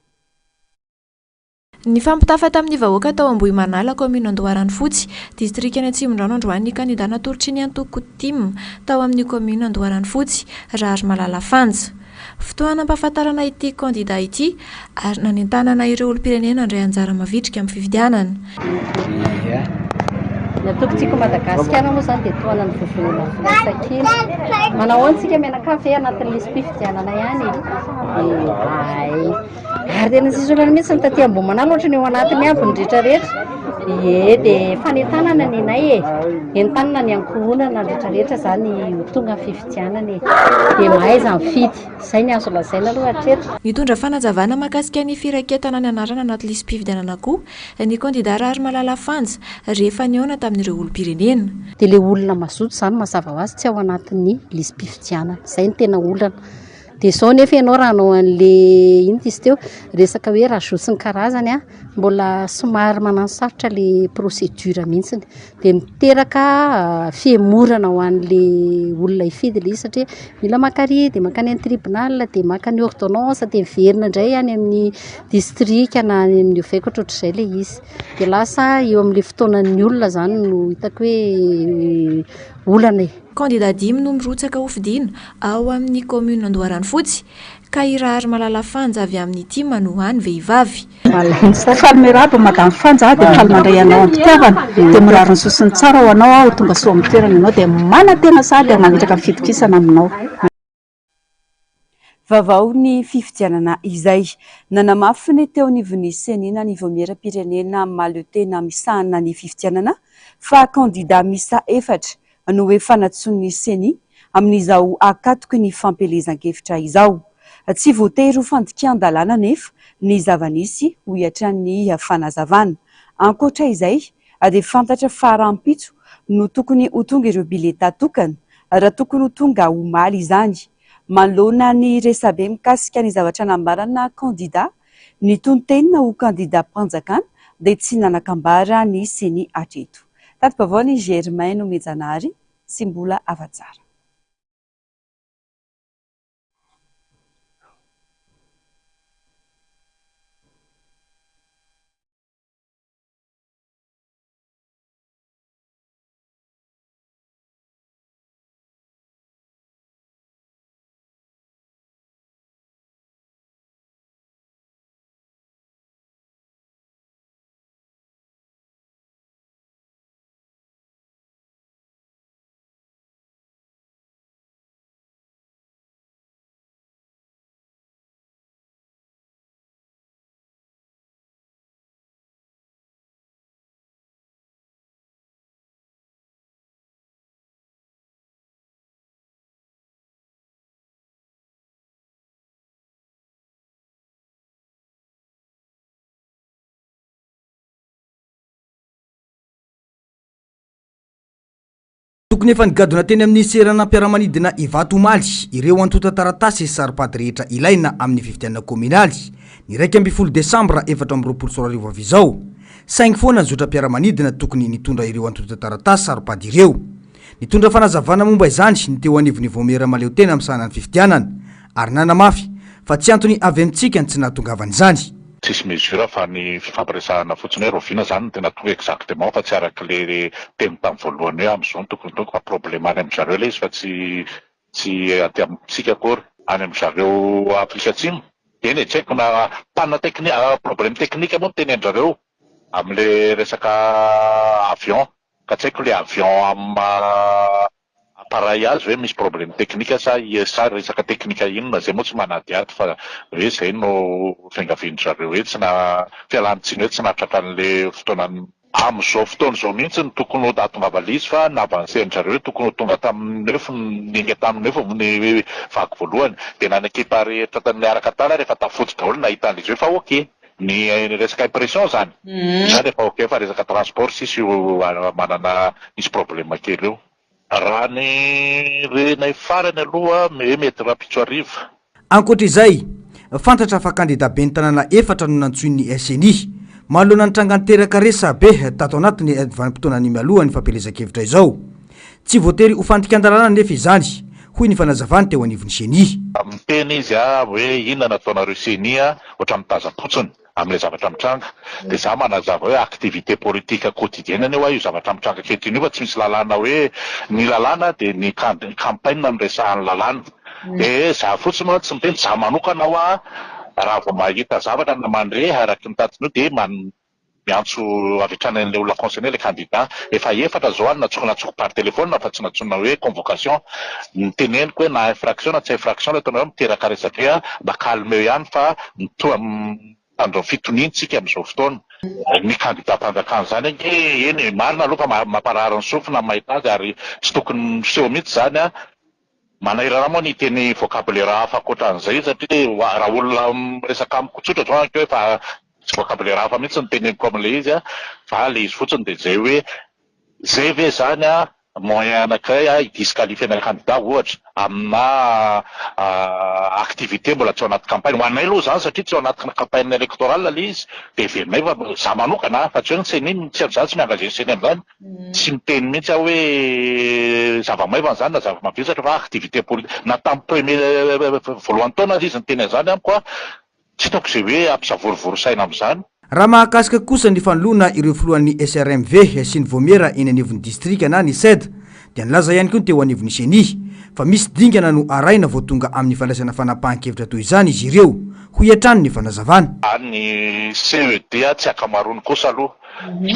Ny fampitafa tamin'ny vahoaka tao Ambohimanala, komina Andoharano fotsy, distrikany Atsimondrano androany, ny kandidata natolotr'i ny antoko Tim tao amin'ny komina Andoharano fotsy, Rajamalala Fanja. Fotoana ampahafantarana ity kandidata ity ary nanentanana ireo olom-pirenena andray anjara mavitrika amin'ny fifidianana. Ny atoko tiako Madagasikara moa zany dia toana ny vovoana firaisan-kina. Manao antsika menakavy anatin'ny listim-pifidianana ihany. Ary tena tsisy olana mihitsy ny taty Ambohimanala ohatra ny eo anatiny aby ny rehetrarehetra. Dia fanentanana ny nay entanana ny ankohonana ny rehetrarehetra zany ho tonga fifidianana dia mahay zany fidy. Izay ny azo lazaina aloha hatreto. Nitondra fanazavana mahakasika ny firaketana ny anarana anaty listim-pifidianana koa ny kandidata Rajamalala Fanja rehefa nihaona tamin'ireo olom-pirenena. Dia ilay olona mazoto zany mazava ho azy tsy ao anatin'ny listim-pifidianana. Izay ny tena olana. Dia izao nefa ianao raha hanao an'ilay ino izy teo resaka hoe rajout sy ny karazany mbola somary manano sarotra ilay procédure mihitsiny. Dia miteraka fiemorana ho an'ilay olona hifidy ilay izy satria mila makary dia makany amin'ny tribunal dia makany ordonnance dia miverina indray any amin'ny district na any amin'ny ovaiko ohatr'izay ilay izy. Dia lasa eo amin'ilay fotoanan'ny olona zany no hitako hoe olana. Kandidata dimy no mirotsaka ho fidiana ao amin'ny komina Andoharano fotsy ka i Rajamalala Fanja avy amin'ny Tim no hany vehivavy. Falmerabo Madame Fanja dia faly mandray anao am-pitiavana dia mirary ny sosiny tsara ho anao ho tonga soa amin'ny toerana ianao dia mana tena sady hanametraka fitokisana aminao. Vavao ny fifidianana izay nanamafiny teo anivon'ny senina ny voamieram-pirenena mahaleo-tena misahana ny fifidianana fa kandidata misa efatra no efa natsoin'ny seni amin'izao akatoky ny fampelezan-kevitra izao. Tsy voatery ho fandikan-dalàna nefa ny zava-nisy ho hiatran'ny fanazavana. Ankoatra izay dia fantatra fa rahampitso no tokony ho tonga ireo bileta tokana raha tokony ho tonga ho maly izany. Manoloana ny resabe mikasika ny zavatra nambarana kandidata ny tontenina ho kandidata mpanjakana dia tsy nanakambara ny seni hatreto. Tato-pavaony Germain Mejanary sy mbola afa-tsara. tokony efa nigadona teny amin'ny seranam-piaramanidina Ivatomaly ireo antota taratasy saripady rehetra ilaina amin'ny fifidianana kominaly ny 1 Desambra 2024 avy izao. Saingy foana ny zotra-piaramanidina tokony nitondra ireo antota taratasy saripady ireo. Nitondra fanazavana momba izany ny teo anivon'ny Vomera maleo tena amin'ny sahanan'ny fifidianana ary nanamafy fa tsy antony avy amintsika ny tsy nahatongavany izany. Tsisy mesura fa ny fampiresahana fotsiny hoe rovina zany tena tonga exactement fa tsy arak'le teny tamin'ny voalohany hoe amin'izao tokony fa problème any amin'ny zareo le izy fa tsy aty amintsika akory any amin'ny zareo application eny e tsy haiko na panne technique problème technique moa teny an-jareo amin'le resaka avion ka tsy haiko le avion amin'ny appareil azy hoe misy problème technique sa sa resaka technique inona zay moa tsy manadiady fa hoe zay no fiangaviany zareo hoe tsy na fialantsiny hoe tsy natratra an'le fotoana amin'izao fotoana izao mihitsy ny tokony ahatongava izy fa naavanceny zareo tokony tonga tamin'ny neuf ninga tamin'ny neuf ny vaky voalohany dia nanakita rehetra miaraka tana rehefa tafody daholo nahita an'izy hoe fa ok ny resaka impression zany zany efa ok fa resaka transport sisy manana misy problème kely eo. Raha ny renay farany aloha mety rapitso ariva. Ankoatra izay, fantatra fa kandida ben'ny tanàna efatra no nantsoin'ny SNI manoloana ny trangany teraka resa be tato anatiny vanim-potoana ny mialoha ny fampelezan-kevitra izao. Tsy voatery ho fantikan-dalàna nefa izany, hoy ny fanazavany teo anivon'ny CNI. Miteny izy hoe inona nataonareo CNI ohatra mitazapotsiny amin'ilay zavatra mitranga dia za manazava hoe activité politique quotidienne io io zavatra mitranga kehitriny io fa tsy misy lalàna hoe ny lalàna dia ny campagne no resahan'ny lalàna dia za fotsiny hoe tsy miteny za manokana ho raha vao mahita zavatra namandre araky ny tatiny io dia miantso avitranan'ilay olona concerné le candidat efa efatra zao any natsoko par téléphone fa tsy natsonona hoe convocation niteneniko hoe na infraction na tsy infraction le ataonao miteraka resabe mba calme ihany fa andro fitoniantsika amin'izao fotoana ny candidat mpanjakana zany eny marina aloha fa mamparary ny sofina mahita azy ary tsy tokony miseho mihitsy zany manahirana moa ny teny vocabulaire hafa ankoatran'izay satria raha olona resaka amiko tsotra zao anke hoe fa tsy vocabulaire hafa mihitsy ny teneniko amin'le izy fa le izy fotsiny dia zay hoe zay ve zany moyen anankiray idisqualifiena candidat ohatra amina activité mbola tsy ao anaty campagne ho anay aloha zany satria tsy ao anaty campagne électorale le izy dia verinay fa za manokana fa tsy hoe ny tsy za tsy miangazeny seny amin'izany tsy miteny mihitsy aho hoe zava-maivana zany na zava-mavesatra fa activité politique na tamin'ny premier voalohany taona izy ny teny an'izany amiko tsy hitako izay hoe ampisavorovoro-saina amin'izany. Raha mahakasika kosa ny fanoloana ireo filohan'ny SRMV sy ny Vomera eny anivon'ny distrika na ny SED dia nilaza ihany koa ny teo anivon'ny CNI fa misy dingana no araina vao tonga amin'ny fandraisana fanapahan-kevitra toy izany izy ireo ho hiatrano ny fanazavana. Ny CED tsy akamarony kosa aloha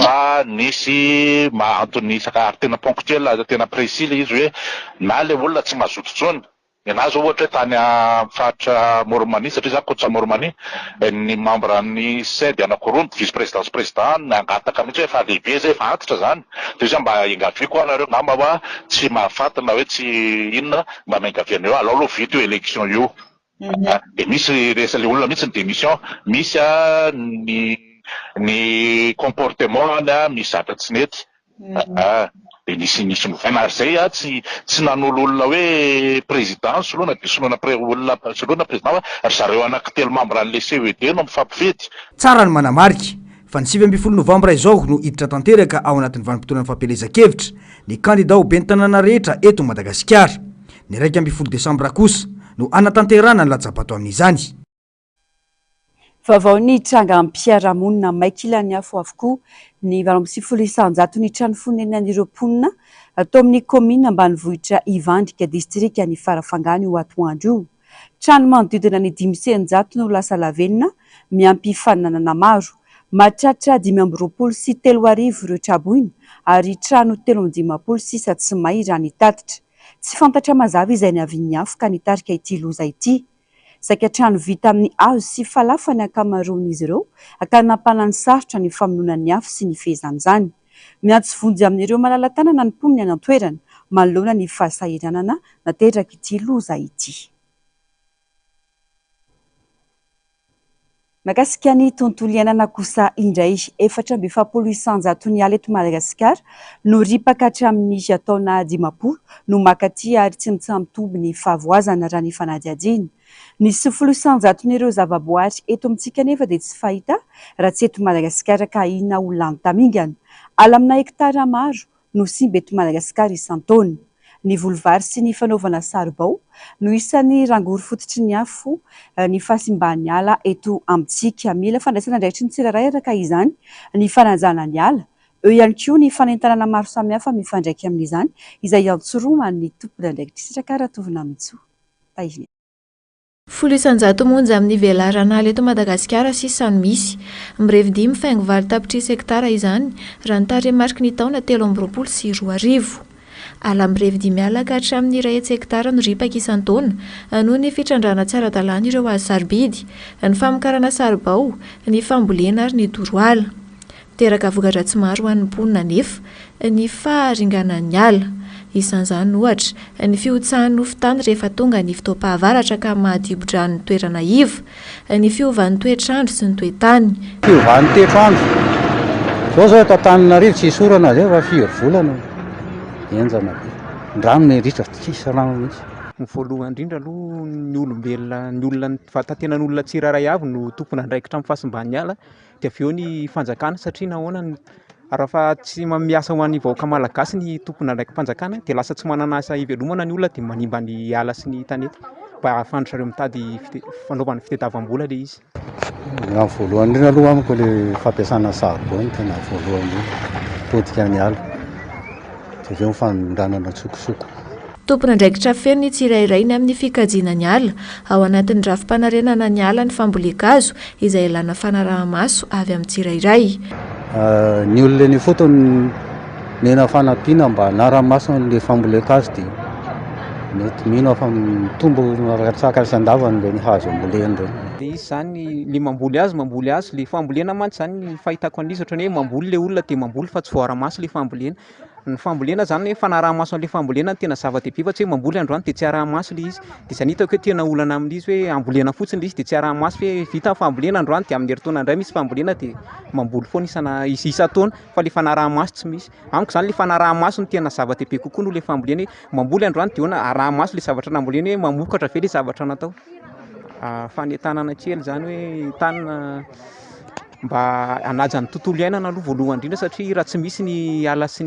fa nisy antony saka tena ponctuel tena précis le izy hoe na le olona tsy mazoto tsony na zao ohatra hoe tany faritra Mormanie satria za kotra Mormanie ny membre ny SED anankiroa ny vice président président nangataka mihitsy hoe fa lehibe zay fa antitra zany dia izy mba ingaviko anareo ngamba fa tsy mahafatana hoe tsy inona mba maingavianeo alao aloha vita io élection io dia misy resa le olona mihitsy ny démission misy ny comportement misy zatra tsy nety dia nisy novaina ary zay tsy nan'olona hoe président soloana dia soloana olona soloana président fa zareo anankitelo membre an'le CED no mifampifety. Tsara ny manamarika fa ny 20 Novambra izao no hiditra tanteraka ao anatin'ny vanim-potoana ny fampelezan-kevitra ny candidat ho ben'ny tanàna rehetra eto Madagasikara. Ny 1 Desambra kosa no anatanterana ny latsabato amin'izany. Vaovao ny tranga ampiaramonina maikilany afo avokoa ny 20 ny trano fonenan'ireo mponina atao amin'ny komina ambanivohitra Ivandrika distrika ny Farafangany ho atoandro io. Trano manodidina ny 500 no lasa lavenina miampy fananana maro. Mahatratra 520 sy 3 ireo traboina ary trano 350 sisa tsy may raha ny tatitra. Tsy fantatra mazava izay ny avin'ny afo ka nitarika ity loza ity. Saika trano vita amin'ny hazo sy falafa ny ankamaroan'izy ireo ka nampanany sarotra ny famonoana ny afo sy ny fehezan'izany. Miantso vonjy amin'ireo malala tanana ny mponina any an-toerana manoloana ny fahasahiranana nateraka ity loza ity. Mahakasika ny tontolo iainana kosa indray 4,7 ny ala eto Madagasikara no ripaka hatramin'ny taona 10 no makaty ary tsy mitsambitomby ny fahavoazana raha ny fanadihadiany. Ny 700,000 zavaboary eto amintsika nefa dia tsy fahita raha tsy eto Madagasikara ka inona ho lany tamingana. Ala amina hektara maro no simba eto Madagasikara isan-taona. Ny volovary sy ny fanaovana saribao no isan'ny rangory fototry ny afo ny fahasimban'ny ala eto amintsika. Mila fandraisana andraikitry ny tsirairay araka izany ny fanajana ny ala. Eo ihany koa ny fanentanana maro samihafa mifandraiky amin'izany izay antsoroman'ny tompona andraikitry ratovina mitso. Taizina. 100 monja amin'ny velarana ala eto Madagasikara sisany misy. Mirevy 10 faingo valo tapitrisa hektara izany raha ny taremarika ny taona 13 sy 20. Ala mirevy 10 alaka hatramin'ny 1 hektara no ripaka isan-taona noho ny fitrandrana tsara dalàna ireo azy sarobidy, ny famokarana saribao, ny fambolena ary ny toroala. Teraka vokatra tsy maro ho an'ny mponina nefa ny faharinganan'ny ala. Isan'izany ohatra ny fiotsahan'ny ofitany rehefa tonga ny fotoam-pahavaratra ka mahadibotra ny toerana iva, ny fiovan'ny toetrandro sy ny toetany. Fiovan'ny toetrandro. Zao eto Antananarivo tsy isorana zay fa 4 volana. Enjana be. Rano miritra tsisy rano mihitsy. Ny voalohany indrindra aloha ny olombelona, ny olona vatantenan'olona tsirairay avy no tompona andraikitra amin'ny fahasimban'ny ala, dia avy eo ny fanjakana satria nahoana raha tsy miasa ho an'ny vahoaka malagasy ny tompona andraiky mpanjakana dia lasa tsy manana asa ivelomana ny olona dia manimba ny ala sy ny tanety mba ahafantatra ireo mitady fanaovana fitadiavam-bola ilay izy. Ny voalohany indrindra aloha amiko ilay fampiasana saribao no tena voalohany potika ny ala. Dia avy eo fanondranana tsokosoko. Tompona andraikitra feno ny tsirairay ny amin'ny fikajiana ny ala ao anatin'ny rafim-panarenana ny ala ny famboleka-kazo izay ilana fanaraha-maso avy amin'ny tsirairay. Ny olona ny fotony nena fanampiana mba hanara-maso ny famboleka-kazo dia mety mino fa mitombo tsaka isan-davana ilay ny hazo ambolena ireny. Dia izy zany le mamboly azy le fambolena mantsy zany fahitako an'izy ohatran'ny hoe mamboly le olona dia mamboly fa tsy voara-maso le fambolena. Ny fambolena zany hoe fanaraha-maso an'ilay fambolena tena zava-dehibe fa tsy hoe mamboly androany dia tsy araha-maso ilay izy. Dia izany hitako hoe tena olana amin'izy hoe ambolena fotsiny ilay izy dia tsy araha-maso hoe vita fambolena androany dia amin'ny herintaona indray misy fambolena dia mamboly foana isa-taona fa le fanaraha-maso tsy misy. Amiko zany le fanaraha-maso no tena zava-dehibe kokoa noho le fambolena hoe mamboly androany dia hoana araha-maso le zavatra nambolena hoe mamokatra ve le zavatra natao. Fanentanana kely zany hoe tanana mba hanaja ny tontolo iainana aloha voalohany indrindra satria raha tsy misy ny ala sy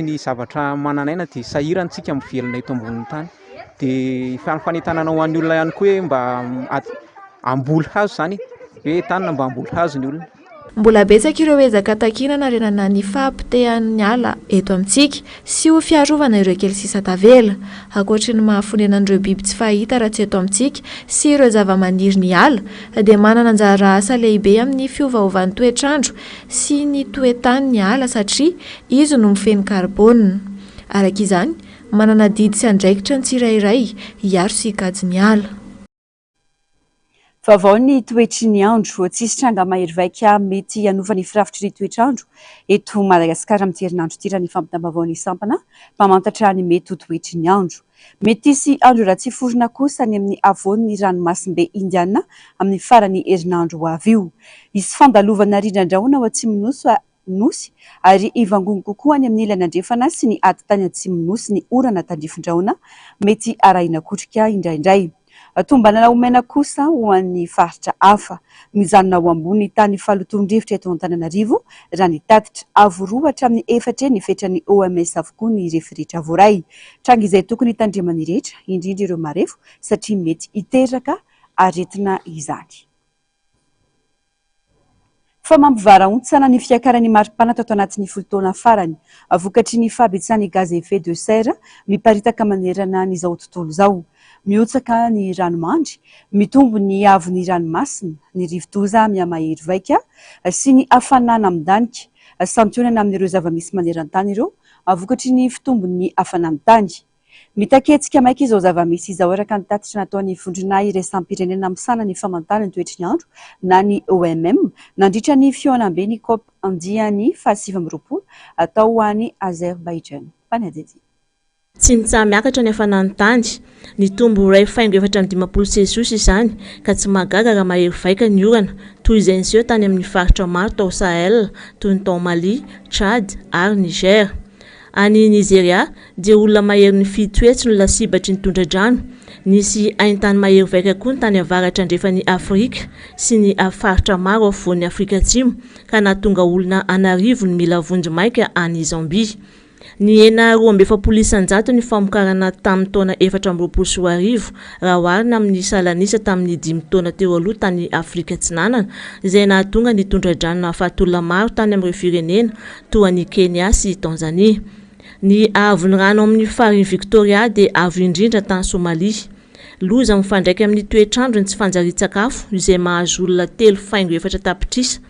ny zavatra manan'aina dia sahirantsika mivelona eto ambonin'ny tany. Dia fanentanana ho an'ny olona ihany koa hoe mba hamboly hazo zany hoe tanana mba hamboly hazo ny olona. Mbola betsaka ireo ezaka takinana renana ny fahampitehan'ny ala eto amintsika sy ho fiarovana ireo kely sisa tavela, ankoatry ny mahafonenan'ireo biby tsy fahita raha tsy eto amintsika sy ireo zava-maniry ny ala dia manana anjara asa lehibe amin'ny fiovaovan'ny toetrandro sy ny toetany ny ala satria izy no mifeny karbona. Araka izany, manana didy sy andraikitra ny tsirairay hiaro sy hikajy ny ala. Vaovao ny toetry ny andro, tsisy tranga mahery vaika mety hanova ny firafitry ny toetrandro eto Madagasikara amin'ny herinandro ity raha ny fampitam-baovao ny sampana mpamantatra ny mety ho toetry ny andro. Mety hisy andro raha tsy forona kosa ny amin'ny avoan'ny ranomasimbe Indiana amin'ny farany herinandro ho avy io. Hisy fandalovana rindran-drahona ao atsimo nosy ary ivangony kokoa any amin'ny ilany andrefana sy ny ady tany atsimo nosy ny orana tandrifin-drahona mety arahina kotrika indraindray. Tombanana omena kosa ho an'ny faritra hafa mijanona ho ambony tany falotoan-drivotra eto Antananarivo raha ny tatitra avo 2 hatramin'ny 4 ny fetrany OMS avokoa ny reheferetra voaray. Tranga izay tokony hitandremany rehetra indrindra ireo marefo satria mety hiteraka aretina izany. Fa mampivarahontsana ny fiakaran'ny maripana tato anatin'ny folo taona farany vokatry ny fabetsany gaz à effet de serre miparitaka manerana n'izao tontolo izao. Miotsaka ny ranomandry, mitombo ny avon'ny ranomasina, ny rivo-doza miamahery vaika sy ny hafanana amin'danika, santionana amin'ireo zava-misy maneran-tany ireo vokatry ny fitombon'ny hafana amin'ny tany. Mitaketsika maika izao zava-misy izao araka ny tatitra nataon'ny vondrona iraisam-pirenena misana ny famantana ny toetry ny andro na ny OMM nandritra ny fioanam-be ny COP andiany 2020 atao ho an'ny Azerbaijan. Panadety. tsy mitsaha miakatra ny hafananontany ny tombo ray faingo 450 sesosy izany ka tsy magaga raha mahery vaika ny orana toy izay niseho tany amin'ny faritra maro tao Sahel toy ny tao Mali, Tchad ary Niger. Any Nigeria dia olona mahery ny fitoetsy no lasibatry ny tondra-drano. Nisy haintany mahery vaika koa ny tany avaratra andrefany Afrika sy ny faritra maro afovoan'ny Afrika Atsimo ka nahatonga olona anarivo ny mila vonjy maika any Zambie. Ny hena 270 ny famokarana tamin'ny taona 2024 raha oharina amin'ny salanisa tamin'ny 5 taona teo aloha tany Afrika Atsinanana izay nahatonga ny tondra-drano nahafatolona maro tany amin'ireo firenena toa ny Kenya sy Tanzania. Ny avon'ny rano amin'ny fariny Victoria dia avo indrindra tany Somalia. Loza mifandraika amin'ny toetrandro ny tsy fanjari-tsakafo izay mahazo olona 3.4 tapitrisa.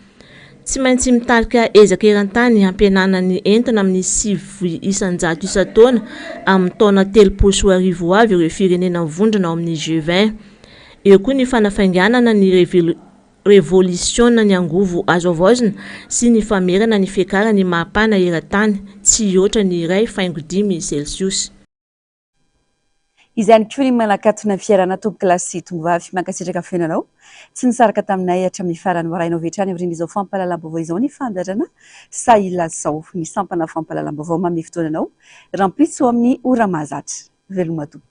Tsy maintsy mitarika ezaka eran-tany hampihenana ny entana amin'ny 7 isan-jato isa-taona amin'ny taona 3 avy ireo firenena mivondrona ao amin'ny G20. Eo koa ny fanafainganana ny revolisiona ny angovo azo avaozina sy ny famerana ny fiakarany mampana eran-tany tsy oatra ny 1.5 Celsius. Izany koa ny manakatona fiarana tompo klasy tombovavy mankasitraka fiainanao tsy nisaraka taminay hatramin'ny farany warainao vetrany aoriana izao fampahalalam-baovao izao ny fandarana sailazao ny sampana fampahalalam-baovao mamy fotoananao rampitso amin'ny ora mahazatra veloma tompoko.